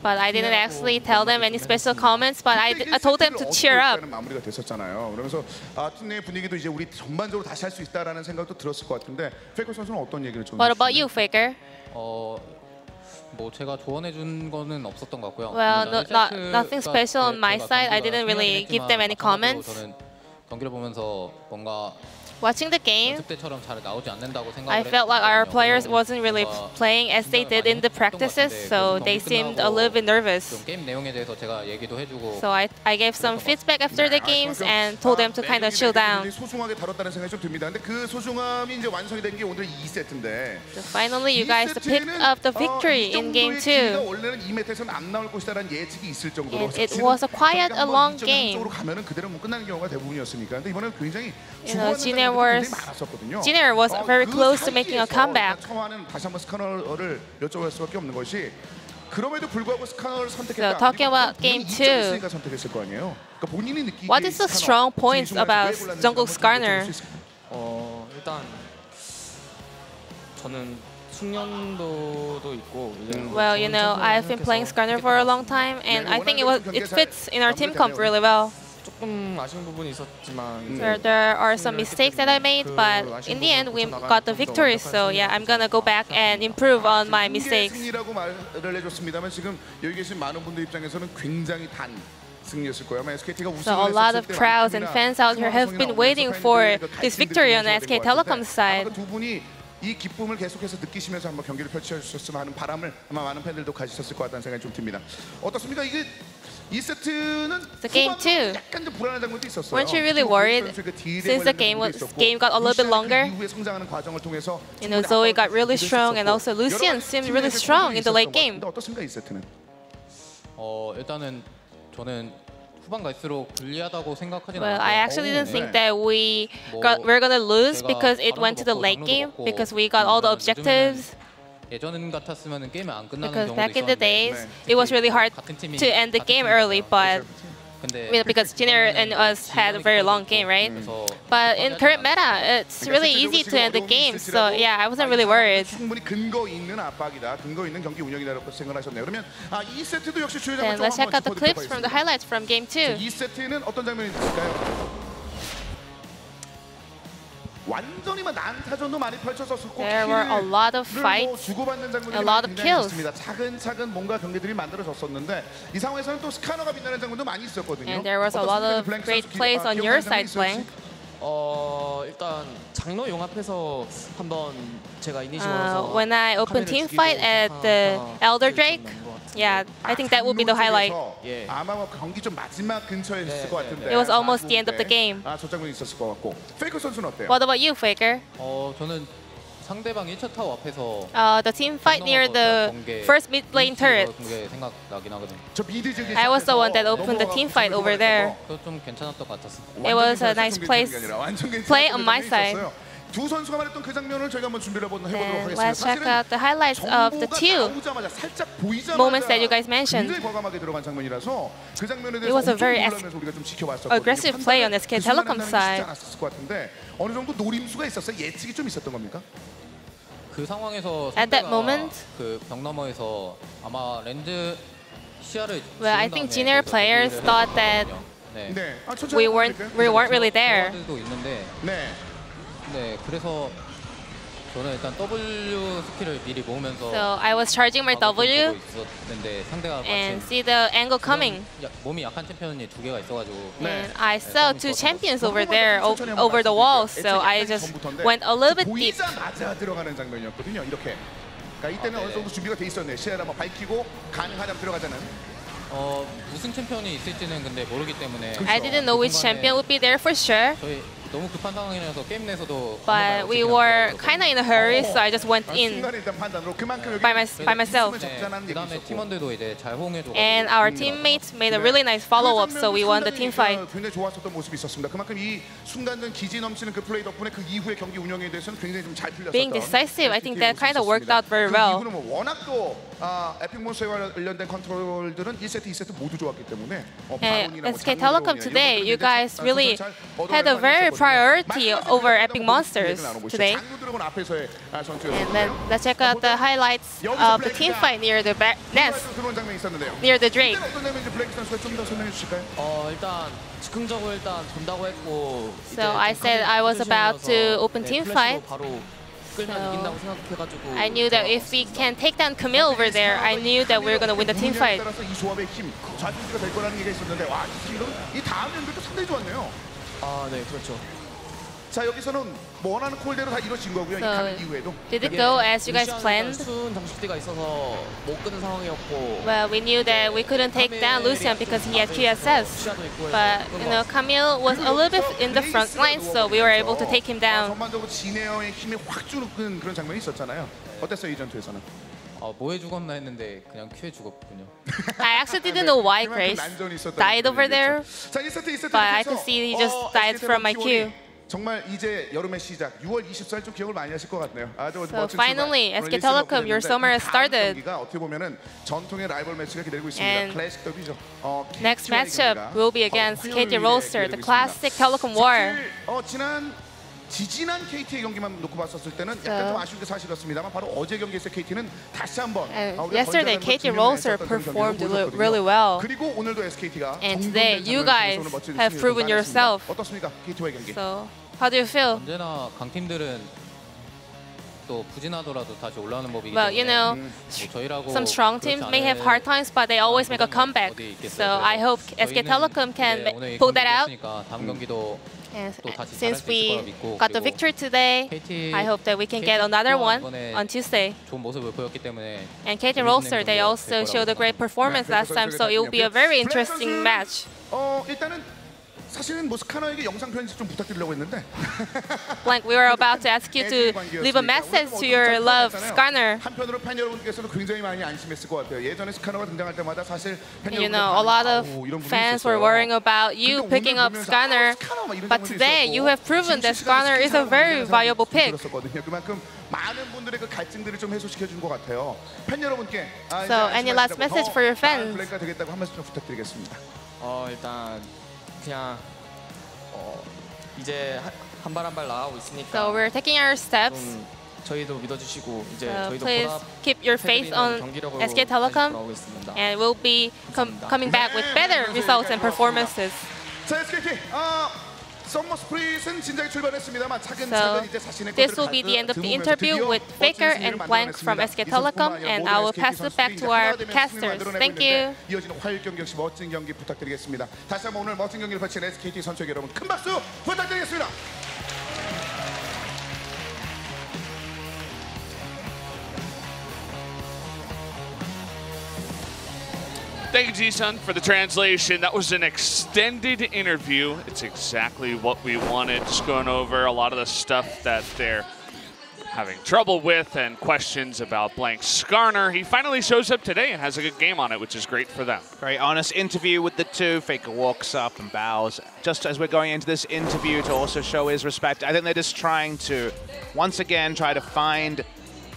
Speaker 3: but I didn't actually tell them any special comments. But I told them to cheer up.
Speaker 4: 마무리가 됐었잖아요. 그러면서 팀 내 분위기도 이제 우리 전반적으로 다시 할 수 있다라는 생각도 들었을 것 같은데 페이커 선수는 어떤 얘기를 좀?
Speaker 3: What about you, Faker?
Speaker 6: 뭐 제가 조언해 준 거는 없었던 것 같고요.
Speaker 3: Well, nothing special on my side. I didn't really give them any comments.
Speaker 6: 저는 경기를 보면서 뭔가
Speaker 3: Watching the game,
Speaker 6: 때처럼 잘 나오지 않는다고
Speaker 3: I
Speaker 6: 생각을
Speaker 3: felt like our players wasn't really playing as they did in the practices, so they seemed a little bit nervous.
Speaker 6: 좀 게임 내용에 대해서 제가 얘기도 해주고.
Speaker 3: So I gave some feedback after the games and told them to kind of chill down.
Speaker 4: 소중하게 다뤘다는 생각이 좀 듭니다. 근데 그 소중함이 이제 완성이 된 게 오늘 2세트인데.
Speaker 3: So finally, you guys picked up the victory in game 2.
Speaker 4: 원래는 이 매트에서는 안 나올 것이다라는 예측이 있을 정도로.
Speaker 3: It was a quiet, a long game.
Speaker 4: 가면은 그대로 못 끝나는 경우가 대부분이었으니까. 근데 이번에는 굉장히
Speaker 3: Jin Air was very close to making a comeback.
Speaker 4: 다시 한번 스카너를 여쭤볼 수밖에 없는 것이 그럼에도 불구하고 스카너를 선택했다.
Speaker 3: So talking about game 2,
Speaker 4: 선택했을 거 아니에요. 그러니까 본인이 느끼기에
Speaker 3: what is the strong points about Jungkook Skarner?
Speaker 5: 일단 저는 숙련도도 있고.
Speaker 3: Well, you know, I've been playing Skarner for a long time, and I think it fits in our team comp really well.
Speaker 5: 조금 아쉬운 부분이 있었지만
Speaker 3: There are some mistakes that I made, but in the end we got the victory. So yeah, I'm gonna go back and improve on my mistakes.
Speaker 4: 승리라고 말을 해줬습니다만 지금 여기 계신 많은 분들 입장에서는 굉장히 단 승리였을 거예요. SKT가
Speaker 3: So a lot of crowds and fans out here have been waiting for this victory on SK Telecom's side.
Speaker 4: 두 분이 이 기쁨을 계속해서 느끼시면서 한번 경기를 펼쳐주셨으면 하는 바람을 아마 많은 팬들도 가지셨을 것 같다는 생각이 좀 듭니다. 어떻습니까? 이게 이 세트는
Speaker 3: game 2.
Speaker 4: 약간 좀 불안한 장면도 있었어요.
Speaker 3: Weren't you really worried since the game got a little bit longer? You know, Zoe got really strong, and also Lucian seemed really strong in the late game.
Speaker 4: 어떻습니까 이 세트는?
Speaker 6: 일단은 저는 후반 갈수록 불리하다고 생각하진
Speaker 3: Well,
Speaker 6: 않았어요.
Speaker 3: I actually didn't think that we're gonna lose because it went to the late game because we got all the objectives.
Speaker 6: 예전 같았으면 게임이 안 끝나는
Speaker 3: Because
Speaker 6: 경우도
Speaker 3: back in the
Speaker 6: 있었는데
Speaker 3: days, it was really hard to end the game early, but because Jin Air and us had a very long game, right? But in current meta, it's really easy to end the game. So yeah, I wasn't really worried.
Speaker 4: 충분히 근거 있는 압박이다, 근거 있는 경기 운영이다라고 생각하셨네요. 그러면 이 세트도 역시 주요 장면
Speaker 3: Then let's check out the clips from the highlights from game 2.
Speaker 4: 이 세트는 어떤 장면이 있을까요? 완전히만 난타전도 많이 펼쳐졌었고
Speaker 3: There were a lot of fights,
Speaker 4: 주고받는 장면들이
Speaker 3: a lot of kills.
Speaker 4: 있습니다. 차근차근 뭔가 경기들이 만들어졌었는데 이 상황에서는 또 스카너가 빛나는 장면도 많이 있었거든요.
Speaker 3: And there was a lot of great plays on your side, Blank.
Speaker 5: 일단 장로 용합해서 한번 제가 이니시어서
Speaker 3: When I opened team fight at the Elder Drake, yeah, I think that would be the highlight.
Speaker 4: 아마 경기 좀 마지막 근처에 있을 것 같은데.
Speaker 3: It was almost the end of the game.
Speaker 4: 저 장면이 있었을 것 같고. 페이커 선수는 어때요?
Speaker 3: What about you, Faker?
Speaker 6: 저는 상대방 1차 타워 앞에서
Speaker 3: The team fight near the first mid lane turret.
Speaker 6: 생각나긴 하거든요.
Speaker 3: I was the one that opened the team fight over there.
Speaker 6: 좀 괜찮았던 것 같았어요.
Speaker 3: It was a nice play on my side.
Speaker 4: 두 선수가 말했던 그 장면을 저희가 한번 준비를 해보도록 하겠습니다.
Speaker 3: Let's check out the highlights of the two moments that you guys mentioned. It was a very aggressive play on SK Telecom side.
Speaker 4: 어느 정도 노림수가 있었어요? 예측이 좀 있었던 겁니까?
Speaker 6: 그 상황에서
Speaker 3: At that moment,
Speaker 6: 그 벽 너머에서 아마 렌즈 시야를
Speaker 3: well, I think Jin Air players thought that we weren't really there.
Speaker 6: 네, 그래서 저는 일단 W 스킬을 미리 모으면서
Speaker 3: So I was charging my W and see the angle coming.
Speaker 6: 몸이 약한 챔피언이 두 개가 있어가지고.
Speaker 3: And I saw two champions over there over the wall, so I just went a little bit deep.
Speaker 4: 맞아 들어가는 장면이었거든요. 이렇게. 그러니까 이때는 어느 정도 준비가 돼 있었네요. 시야를 한번 밝히고 가능하다면 들어가자는.
Speaker 6: 무슨 챔피언이 있을지는 근데 모르기 때문에.
Speaker 3: I didn't know which champion would be there for sure.
Speaker 6: 저희 너무 급한 상황이라서 게임 내에서도.
Speaker 3: But we were kind of in a hurry, so I just went in by myself.
Speaker 6: 그다음에 팀원들도 이제 잘 호응해주고.
Speaker 3: And our teammates made a really nice follow-up, so we won the team fight.
Speaker 4: 굉장히 좋았었던 모습이 있었습니다. 그만큼 이 순간전 기지 넘치는 그 플레이 덕분에 그 이후의 경기 운영에 대해서는 굉장히 좀 잘 풀렸었던.
Speaker 3: Being decisive, I think that kind of worked out very well.
Speaker 4: 그 이후는 워낙 또 에픽 몬스터와 관련된 컨트롤들은 1세트, 2세트 모두 좋았기 때문에
Speaker 3: SK Telecom today, you guys really had a very priority over Epic Monsters today. And then let's check out the highlights of the team fight near the nest, near the Drake.
Speaker 5: 일단 즉흥적으로 일단 돈다고 했고.
Speaker 3: So I said I was about to open team fight.
Speaker 5: So
Speaker 3: I knew that if we can take down Camille over there, I knew that we were going to win the team fight.
Speaker 5: 네, 그렇죠.
Speaker 4: 자, 여기서는 원하는 콜대로 다 이루어진 거고요. 이 카밀 이후에도.
Speaker 3: Did it go as you guys planned?
Speaker 5: 수은 장식대가 있어서 못 끄는 상황이었고.
Speaker 3: Well, we knew that we couldn't take down Lucian because he had QSS. But, you know, Camille was a little bit in the front line, so we were able to take him down.
Speaker 4: 전반적으로 진에어의 힘이 확 주는 그런 장면이 있었잖아요. 어땠어요, 이 전투에서는?
Speaker 6: 뭐해 죽었나 했는데 그냥 큐에 죽었군요.
Speaker 3: I actually didn't know why Grace died over there, but I could see he just died from my Q.
Speaker 4: 정말 이제 여름의 시작 6월 24일 좀 기억을 많이 하실 것 같네요. 아주
Speaker 3: So finally, SK Telecom, your summer has started.
Speaker 4: 어떻게 보면은 전통의 라이벌 매치가 기다리고 있습니다. 클래식 더비죠.
Speaker 3: Next matchup will be against KT Rolster, the classic Telecom War.
Speaker 4: 지지난 KT의 경기만 놓고 봤었을 때는 약간 좀 아쉬운 게 사실이었습니다만 바로 어제 경기에서 KT는 다시 한번
Speaker 3: yesterday KT Rolster performed really well.
Speaker 4: 그리고 오늘도 SKT가
Speaker 3: And today you guys have proven yourself.
Speaker 4: 어떻습니까? KT와의 경기.
Speaker 3: So how do you feel?
Speaker 6: 언제나 강팀들은 또 부진하더라도 다시 올라오는 법이기
Speaker 3: Well,
Speaker 6: 때문에
Speaker 3: you know, some strong teams may have hard times, but they always make a comeback. So I hope SK Telecom can pull that out.
Speaker 6: 다음 경기도
Speaker 3: And since we got the victory today, I hope that we can get another one on Tuesday.
Speaker 6: 좋은 모습을 보였기 때문에
Speaker 3: And KT Rolster, they also showed a great performance last time, so it will be a very interesting match.
Speaker 4: 일단은 사실은 뭐 스카너에게 영상 편집 좀 부탁드리려고 했는데.
Speaker 3: Blank, we were about to ask you to leave a message to your love, Skarner.
Speaker 4: 한편으로 팬 여러분께서도 굉장히 많이 안심했을 것 같아요. 예전에 스카너가 등장할 때마다 사실 팬
Speaker 3: You know, a lot of fans were worrying about you picking up Skarner, but today you have proven that Skarner is a very viable pick.
Speaker 4: 그만큼 많은 분들의 그 갈증들을 좀 해소시켜 준 것 같아요. 팬 여러분께
Speaker 3: So, any last message for your fans?
Speaker 4: 블랙가 되겠다고 한 말씀 좀 부탁드리겠습니다.
Speaker 5: 일단 그냥 이제 한 발 한 발 나가고 있으니까.
Speaker 3: So we're taking our steps.
Speaker 5: 저희도 믿어주시고 이제 저희도
Speaker 3: please keep your faith on SK Telecom, and we'll be coming back with better results and performances.
Speaker 4: 자, SKT 썸머 스프릿은 진작에 출발했습니다만
Speaker 3: So this will be the end of the interview with Faker and Blank from SK Telecom, and I will pass it back to our casters. Thank you.
Speaker 4: 이어지는 화요일 경기 역시 멋진 경기 부탁드리겠습니다. 다시 한번 오늘 멋진 경기를 펼친 SKT 선수에게 여러분 큰 박수 부탁드리겠습니다.
Speaker 1: Thank you, Ji-sun, for the translation. That was an extended interview. It's exactly what we wanted. Just going over a lot of the stuff that they're having trouble with and questions about Blank Skarner. He finally shows up today and has a good game on it, which is great for them.
Speaker 2: Very honest interview with the two. Faker walks up and bows. Just as we're going into this interview to also show his respect, I think they're just trying to, once again, try to find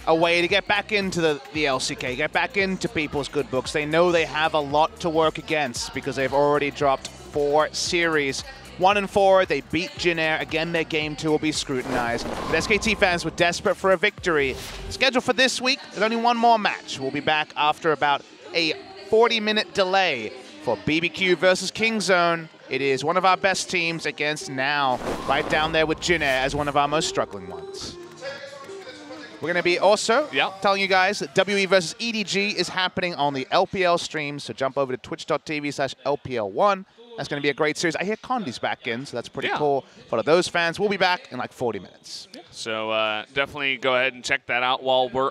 Speaker 2: a way to get back into the LCK, get back into people's good books. They know they have a lot to work against because they've already dropped 4 series. 1 and 4, they beat Jin Air. Again, their game 2 will be scrutinized. But SKT fans were desperate for a victory. Scheduled for this week, there's only one more match. We'll be back after about a 40-minute delay for BBQ versus Kingzone. It is one of our best teams against now, right down there with Jin Air as one of our most struggling ones. We're going to be also telling you guys that WE versus EDG is happening on the LPL streams, so jump over to twitch.tv/LPL1. That's going to be a great series. I hear Condi's back in, so that's pretty cool. For those fans, we'll be back in like 40 minutes.
Speaker 1: So definitely go ahead and check that out while we're